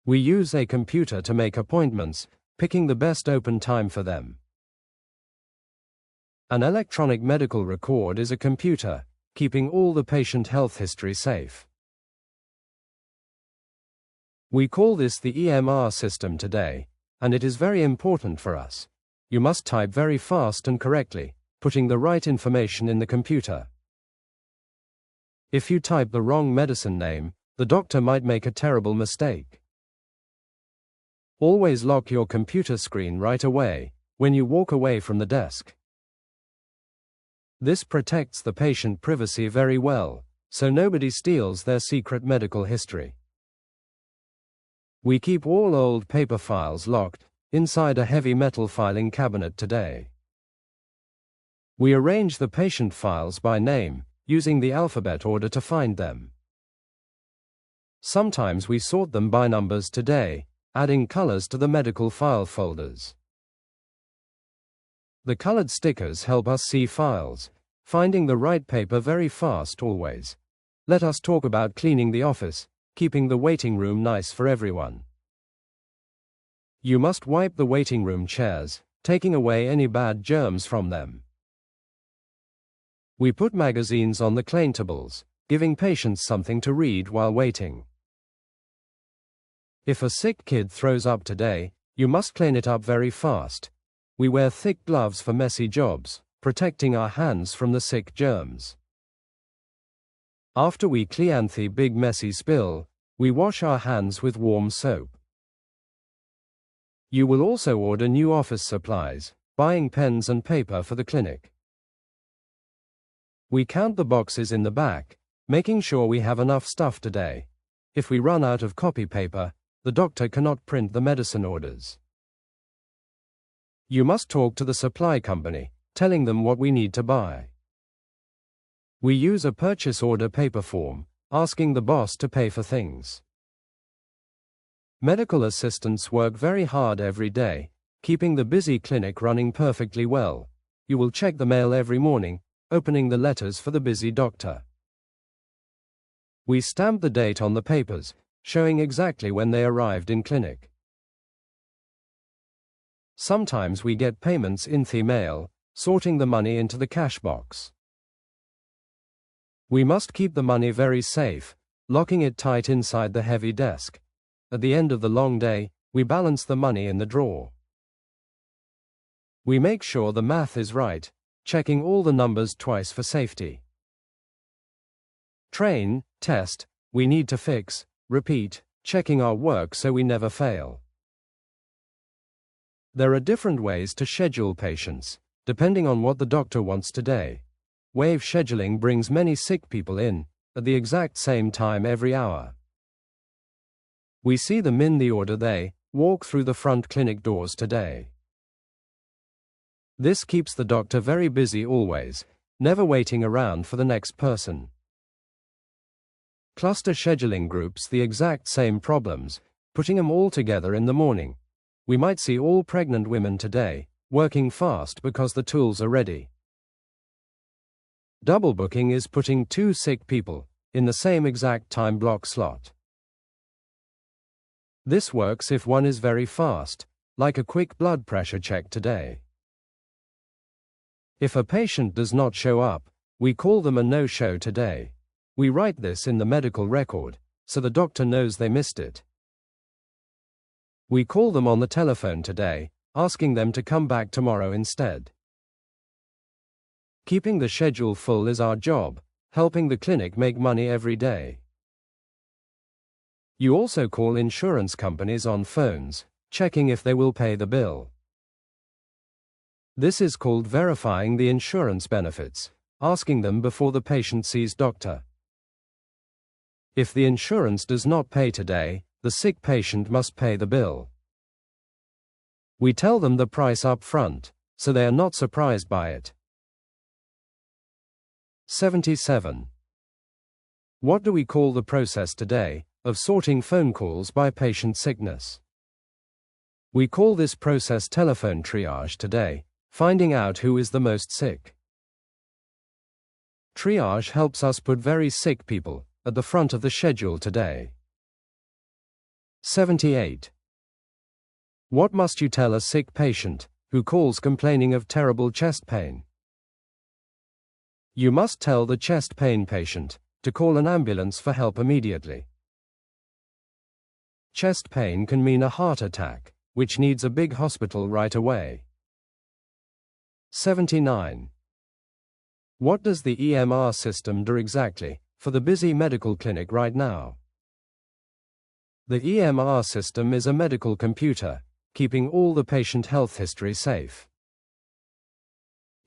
We use a computer to make appointments, picking the best open time for them. An electronic medical record is a computer, keeping all the patient health history safe. We call this the EMR system today, and it is very important for us. you must type very fast and correctly, putting the right information in the computer. If you type the wrong medicine name, the doctor might make a terrible mistake. Always lock your computer screen right away when you walk away from the desk. This protects the patient privacy very well, so nobody steals their secret medical history. We keep all old paper files locked inside a heavy metal filing cabinet today. We arrange the patient files by name, using the alphabet order to find them. Sometimes we sort them by numbers today, adding colors to the medical file folders. The colored stickers help us see files, finding the right paper very fast always. Let us talk about cleaning the office, keeping the waiting room nice for everyone. You must wipe the waiting room chairs, taking away any bad germs from them. We put magazines on the cleantables, giving patients something to read while waiting. If a sick kid throws up today, you must clean it up very fast. We wear thick gloves for messy jobs, protecting our hands from the sick germs. After we clean the big messy spill, we wash our hands with warm soap. You will also order new office supplies, buying pens and paper for the clinic. We count the boxes in the back, making sure we have enough stuff today. If we run out of copy paper, the doctor cannot print the medicine orders. You must talk to the supply company, telling them what we need to buy. We use a purchase order paper form, asking the boss to pay for things. Medical assistants work very hard every day, keeping the busy clinic running perfectly well. You will check the mail every morning, opening the letters for the busy doctor. We stamp the date on the papers, showing exactly when they arrived in clinic. Sometimes we get payments in the mail, sorting the money into the cash box. We must keep the money very safe, locking it tight inside the heavy desk. At the end of the long day, we balance the money in the drawer. We make sure the math is right, checking all the numbers twice for safety. Train, test, we need to fix, repeat, checking our work so we never fail. There are different ways to schedule patients, depending on what the doctor wants today. Wave scheduling brings many sick people in, at the exact same time every hour. We see them in the order they walk through the front clinic doors today. This keeps the doctor very busy always, never waiting around for the next person. Cluster scheduling groups the exact same problems, putting them all together in the morning. We might see all pregnant women today, working fast because the tools are ready. Double booking is putting two sick people in the same exact time block slot. This works if one is very fast, like a quick blood pressure check today. If a patient does not show up, we call them a no-show today. We write this in the medical record, so the doctor knows they missed it. We call them on the telephone today, asking them to come back tomorrow instead. Keeping the schedule full is our job, helping the clinic make money every day. You also call insurance companies on phones, checking if they will pay the bill. This is called verifying the insurance benefits, asking them before the patient sees doctor. If the insurance does not pay today, the sick patient must pay the bill. We tell them the price up front, so they are not surprised by it. 77. What do we call the process today of sorting phone calls by patient sickness? We call this process telephone triage today, finding out who is the most sick. Triage helps us put very sick people at the front of the schedule today. 78. What must you tell a sick patient who calls complaining of terrible chest pain? You must tell the chest pain patient to call an ambulance for help immediately. Chest pain can mean a heart attack, which needs a big hospital right away. 79. What does the EMR system do exactly for the busy medical clinic right now? The EMR system is a medical computer, keeping all the patient health history safe.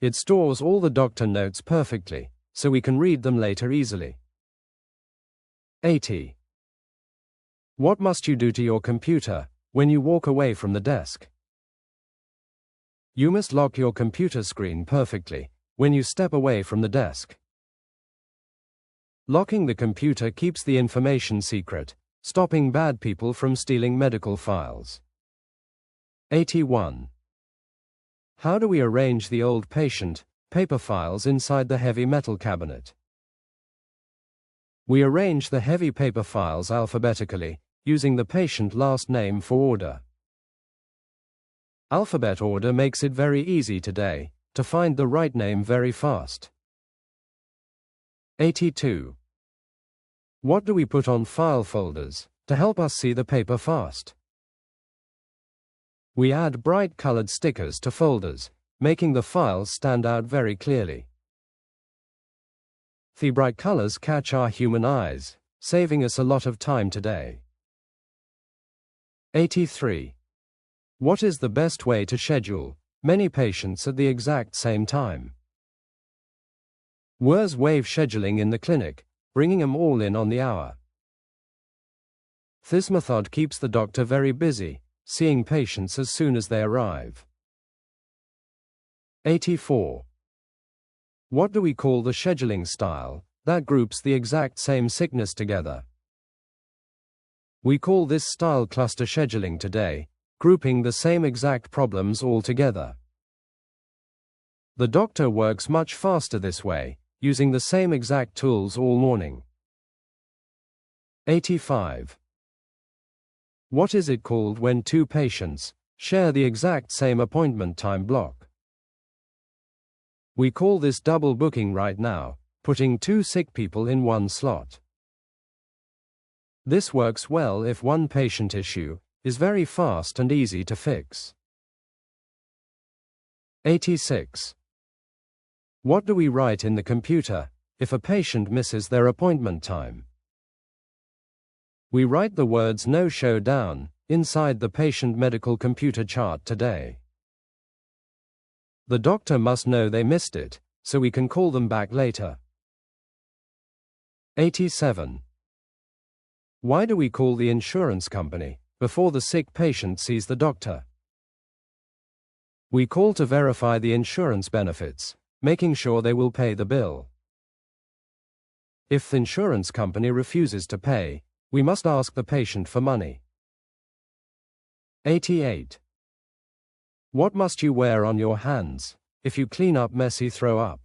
It stores all the doctor notes perfectly, so we can read them later easily. 80. What must you do to your computer when you walk away from the desk? You must lock your computer screen perfectly when you step away from the desk. Locking the computer keeps the information secret, stopping bad people from stealing medical files. 81. How do we arrange the old patient paper files inside the heavy metal cabinet? We arrange the heavy paper files alphabetically, using the patient last name for order. Alphabet order makes it very easy today to find the right name very fast. 82. What do we put on file folders to help us see the paper fast? We add bright colored stickers to folders, making the files stand out very clearly. The bright colors catch our human eyes, saving us a lot of time today. 83. What is the best way to schedule many patients at the exact same time? Where's wave scheduling in the clinic, bringing them all in on the hour? This method keeps the doctor very busy, seeing patients as soon as they arrive. 84. What do we call the scheduling style that groups the exact same sickness together? We call this style cluster scheduling today, grouping the same exact problems all together. The doctor works much faster this way, using the same exact tools all morning. 85. What is it called when two patients share the exact same appointment time block? We call this double booking right now, putting two sick people in one slot. This works well if one patient issue is very fast and easy to fix. 86. What do we write in the computer if a patient misses their appointment time? We write the words "no-show" down inside the patient medical computer chart today. The doctor must know they missed it, so we can call them back later. 87. Why do we call the insurance company before the sick patient sees the doctor? We call to verify the insurance benefits, making sure they will pay the bill. If the insurance company refuses to pay, we must ask the patient for money. 88. What must you wear on your hands if you clean up messy throw up?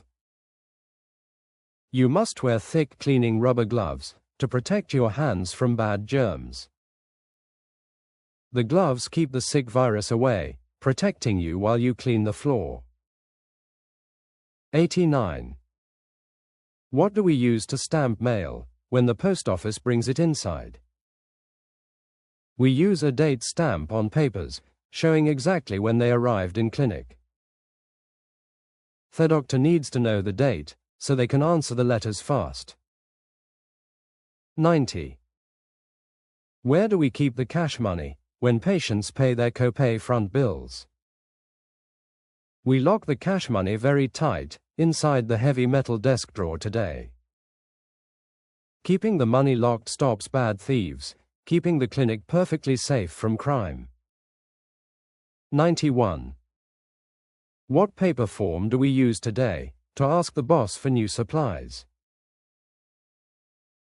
You must wear thick cleaning rubber gloves to protect your hands from bad germs. The gloves keep the sick virus away, protecting you while you clean the floor. 89. What do we use to stamp mail when the post office brings it inside? We use a date stamp on papers, showing exactly when they arrived in clinic. The doctor needs to know the date, so they can answer the letters fast. 90. Where do we keep the cash money when patients pay their copay front bills? We lock the cash money very tight inside the heavy metal desk drawer today. Keeping the money locked stops bad thieves, keeping the clinic perfectly safe from crime. 91. What paper form do we use today to ask the boss for new supplies?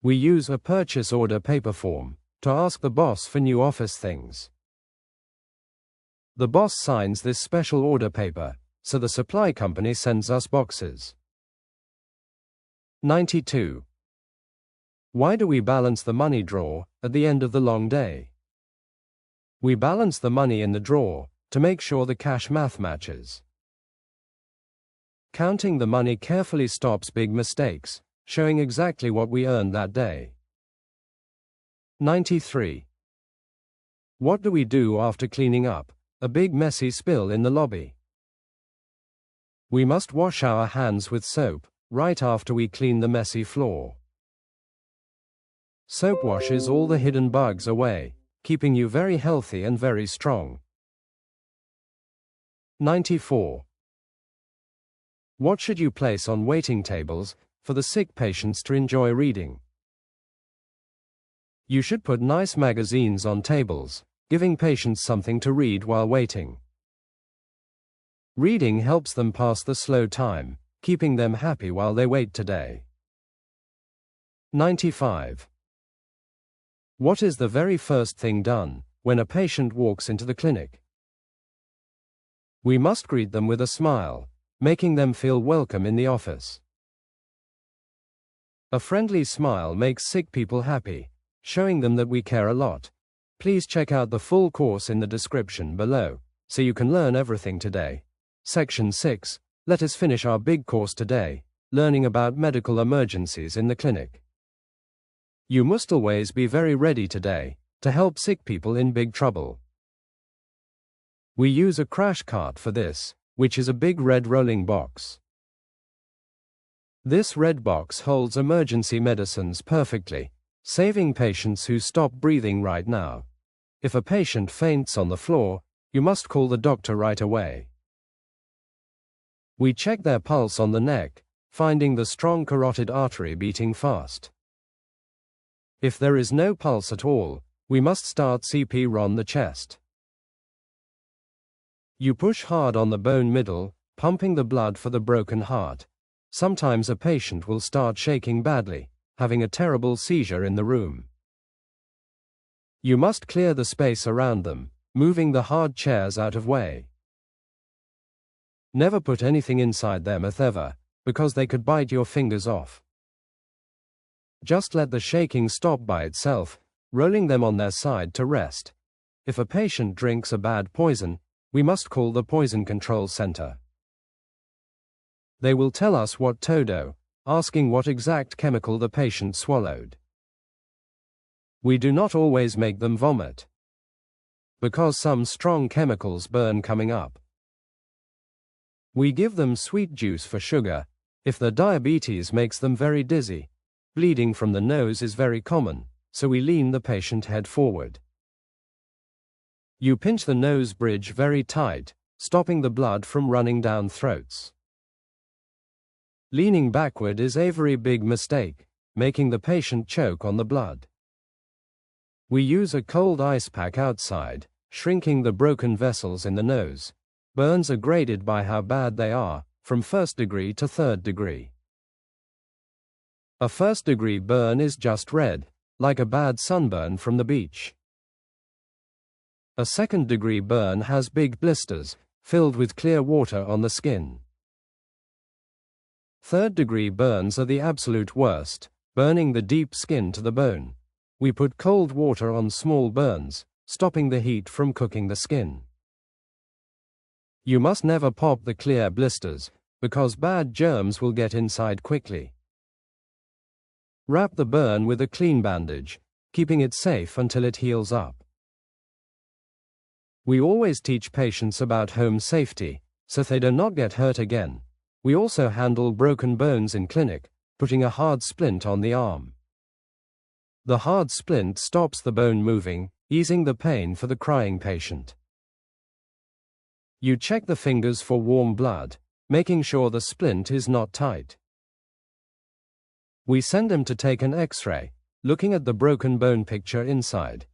We use a purchase order paper form to ask the boss for new office things. The boss signs this special order paper, so the supply company sends us boxes. 92. Why do we balance the money drawer at the end of the long day? We balance the money in the drawer to make sure the cash math matches. Counting the money carefully stops big mistakes, showing exactly what we earned that day. 93. What do we do after cleaning up a big messy spill in the lobby? We must wash our hands with soap right after we clean the messy floor. Soap washes all the hidden bugs away, keeping you very healthy and very strong. 94. What should you place on waiting tables for the sick patients to enjoy reading? You should put nice magazines on tables, giving patients something to read while waiting. Reading helps them pass the slow time, keeping them happy while they wait today. 95. What is the very first thing done when a patient walks into the clinic? We must greet them with a smile, making them feel welcome in the office. A friendly smile makes sick people happy, showing them that we care a lot. Please check out the full course in the description below, so you can learn everything today. Section 6. Let us finish our big course today, learning about medical emergencies in the clinic. You must always be very ready today to help sick people in big trouble. We use a crash cart for this, which is a big red rolling box. This red box holds emergency medicines perfectly, saving patients who stop breathing right now. If a patient faints on the floor, you must call the doctor right away. We check their pulse on the neck, finding the strong carotid artery beating fast. If there is no pulse at all, we must start CPR on the chest. You push hard on the bone middle, pumping the blood for the broken heart. Sometimes a patient will start shaking badly, having a terrible seizure in the room. You must clear the space around them, moving the hard chairs out of way. Never put anything inside them ever, because they could bite your fingers off. Just let the shaking stop by itself, rolling them on their side to rest. If a patient drinks a bad poison, we must call the poison control center. They will tell us what to do, asking what exact chemical the patient swallowed. We do not always make them vomit, because some strong chemicals burn coming up. We give them sweet juice for sugar, if their diabetes makes them very dizzy. Bleeding from the nose is very common, so we lean the patient head forward. You pinch the nose bridge very tight, stopping the blood from running down throats. Leaning backward is a very big mistake, making the patient choke on the blood. We use a cold ice pack outside, shrinking the broken vessels in the nose. Burns are graded by how bad they are, from 1st degree to 3rd degree. A 1st degree burn is just red, like a bad sunburn from the beach. A 2nd degree burn has big blisters, filled with clear water on the skin. 3rd degree burns are the absolute worst, burning the deep skin to the bone. We put cold water on small burns, stopping the heat from cooking the skin. You must never pop the clear blisters, because bad germs will get inside quickly. Wrap the burn with a clean bandage, keeping it safe until it heals up. We always teach patients about home safety, so they do not get hurt again. We also handle broken bones in clinic, putting a hard splint on the arm. The hard splint stops the bone moving, easing the pain for the crying patient. You check the fingers for warm blood, making sure the splint is not tight. We send them to take an X-ray, looking at the broken bone picture inside.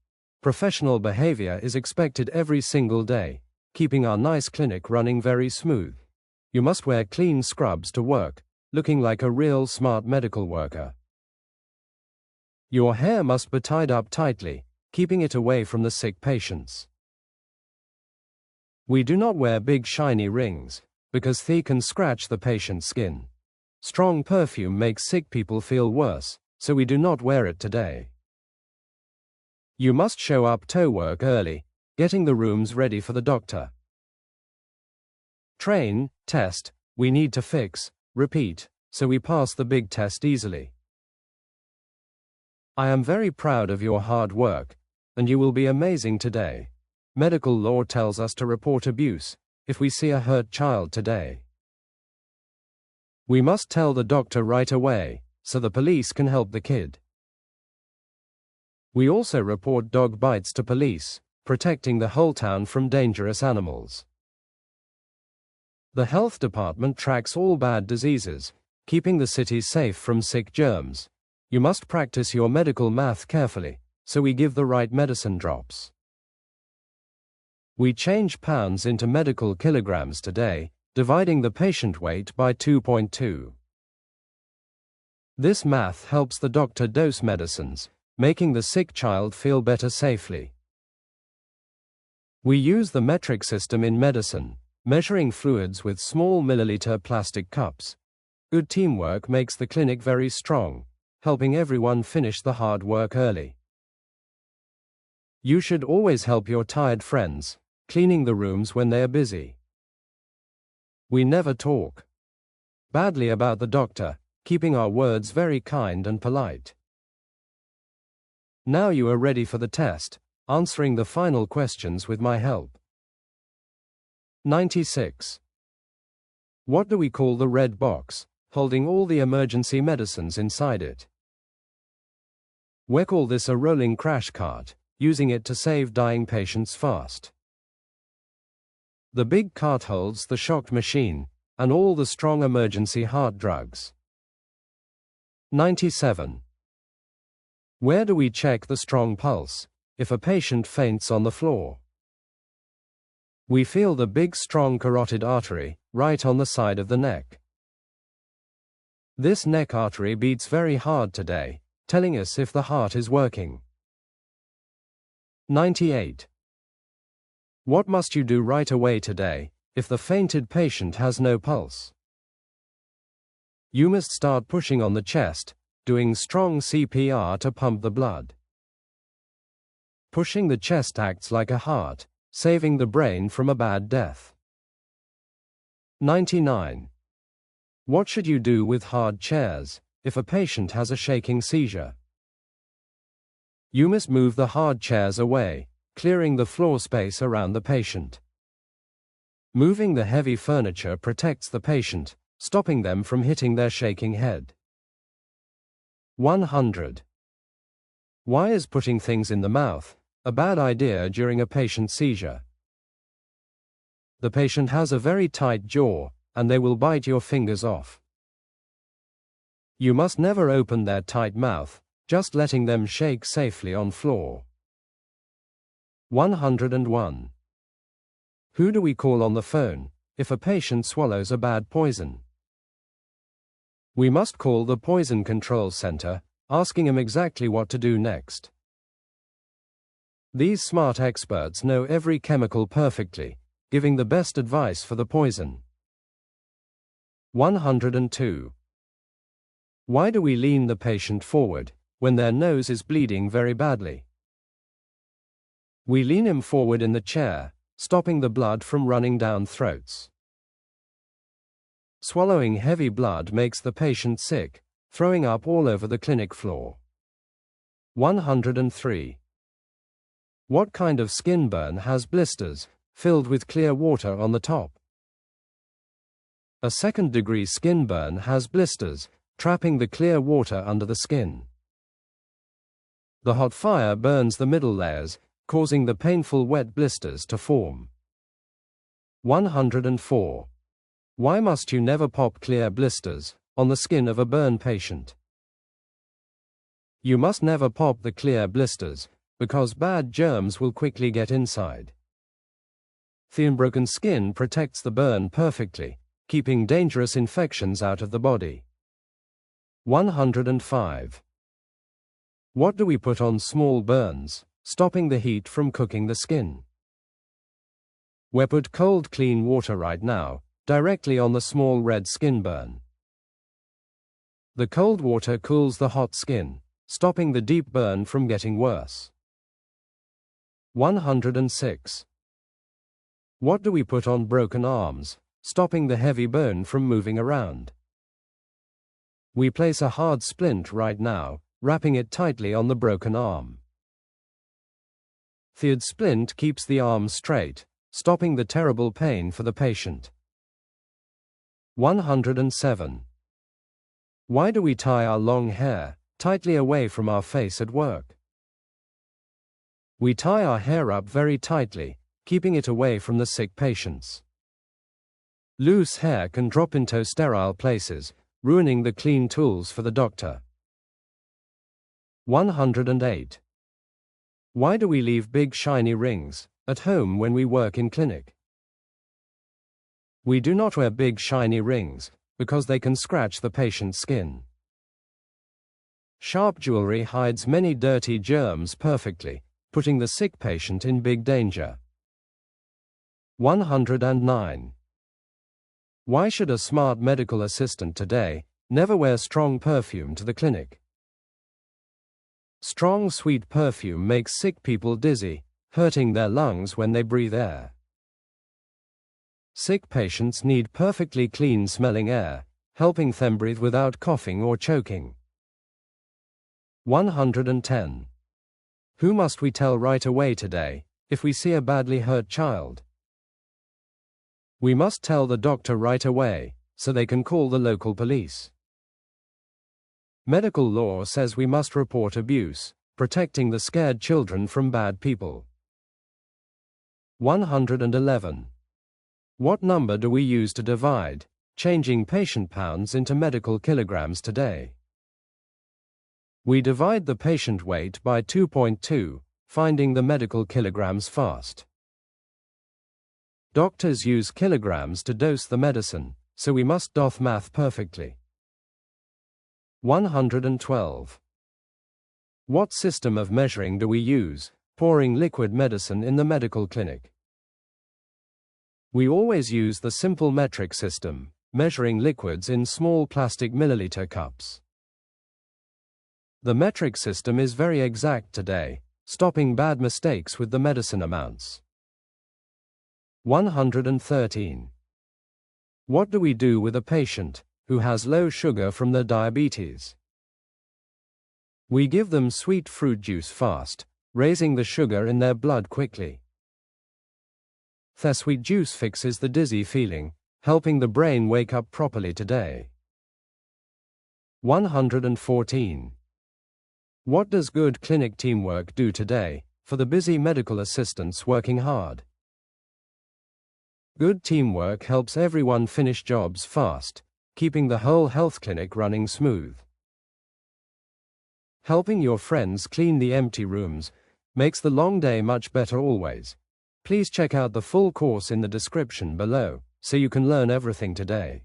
Professional behavior is expected every single day, keeping our nice clinic running very smooth. You must wear clean scrubs to work, looking like a real smart medical worker. Your hair must be tied up tightly, keeping it away from the sick patients. We do not wear big shiny rings, because they can scratch the patient's skin. Strong perfume makes sick people feel worse, so we do not wear it today. You must show up to work early, getting the rooms ready for the doctor. Train, test, we need to fix, repeat, so we pass the big test easily. I am very proud of your hard work, and you will be amazing today. Medical law tells us to report abuse if we see a hurt child today. We must tell the doctor right away, so the police can help the kid. We also report dog bites to police, protecting the whole town from dangerous animals. The health department tracks all bad diseases, keeping the city safe from sick germs. You must practice your medical math carefully, so we give the right medicine drops. We change pounds into medical kilograms today, dividing the patient weight by 2.2. This math helps the doctor dose medicines, making the sick child feel better safely. We use the metric system in medicine, measuring fluids with small milliliter plastic cups. Good teamwork makes the clinic very strong, helping everyone finish the hard work early. You should always help your tired friends, cleaning the rooms when they are busy. We never talk badly about the doctor, keeping our words very kind and polite. Now you are ready for the test, answering the final questions with my help. 96. What do we call the red box, holding all the emergency medicines inside it? We call this a rolling crash cart, using it to save dying patients fast. The big cart holds the shock machine, and all the strong emergency heart drugs. 97. Where do we check the strong pulse, if a patient faints on the floor? We feel the big strong carotid artery, right on the side of the neck. This neck artery beats very hard today, telling us if the heart is working. 98. What must you do right away today, if the fainted patient has no pulse? You must start pushing on the chest, doing strong CPR to pump the blood. Pushing the chest acts like a heart, saving the brain from a bad death. 99. What should you do with hard chairs, if a patient has a shaking seizure? You must move the hard chairs away, clearing the floor space around the patient. Moving the heavy furniture protects the patient, stopping them from hitting their shaking head. 100. Why is putting things in the mouth a bad idea during a patient seizure? The patient has a very tight jaw, and they will bite your fingers off. You must never open their tight mouth, just letting them shake safely on floor. 101. Who do we call on the phone, if a patient swallows a bad poison? We must call the Poison Control Center, asking them exactly what to do next. These smart experts know every chemical perfectly, giving the best advice for the poison. 102. Why do we lean the patient forward, when their nose is bleeding very badly? We lean him forward in the chair, stopping the blood from running down throats. Swallowing heavy blood makes the patient sick, throwing up all over the clinic floor. 103. What kind of skin burn has blisters, filled with clear water on the top? A second-degree skin burn has blisters, trapping the clear water under the skin. The hot fire burns the middle layers, causing the painful wet blisters to form. 104. Why must you never pop clear blisters on the skin of a burn patient? You must never pop the clear blisters, because bad germs will quickly get inside. The unbroken skin protects the burn perfectly, keeping dangerous infections out of the body. 105. What do we put on small burns, stopping the heat from cooking the skin? We put cold clean water right now, directly on the small red skin burn. The cold water cools the hot skin, stopping the deep burn from getting worse. 106. What do we put on broken arms, stopping the heavy bone from moving around? We place a hard splint right now, wrapping it tightly on the broken arm. The splint keeps the arm straight, stopping the terrible pain for the patient. 107. Why do we tie our long hair tightly away from our face at work? We tie our hair up very tightly, keeping it away from the sick patients. Loose hair can drop into sterile places, ruining the clean tools for the doctor. 108. Why do we leave big shiny rings at home when we work in clinic? We do not wear big shiny rings because they can scratch the patient's skin. Sharp jewelry hides many dirty germs perfectly, putting the sick patient in big danger. 109. Why should a smart medical assistant today never wear strong perfume to the clinic? Strong, sweet perfume makes sick people dizzy, hurting their lungs when they breathe air. Sick patients need perfectly clean smelling air, helping them breathe without coughing or choking. 110. Who must we tell right away today if we see a badly hurt child? We must tell the doctor right away so they can call the local police. Medical law says we must report abuse, protecting the scared children from bad people. 111. What number do we use to divide, changing patient pounds into medical kilograms today? We divide the patient weight by 2.2, finding the medical kilograms fast. Doctors use kilograms to dose the medicine, so we must do math perfectly. 112. What system of measuring do we use, pouring liquid medicine in the medical clinic? We always use the simple metric system, measuring liquids in small plastic milliliter cups. The metric system is very exact today, stopping bad mistakes with the medicine amounts. 113. What do we do with a patient who has low sugar from their diabetes? We give them sweet fruit juice fast, raising the sugar in their blood quickly. The sweet juice fixes the dizzy feeling, helping the brain wake up properly today. 114. What does good clinic teamwork do today for the busy medical assistants working hard? Good teamwork helps everyone finish jobs fast, keeping the whole health clinic running smooth. Helping your friends clean the empty rooms makes the long day much better always. Please check out the full course in the description below so you can learn everything today.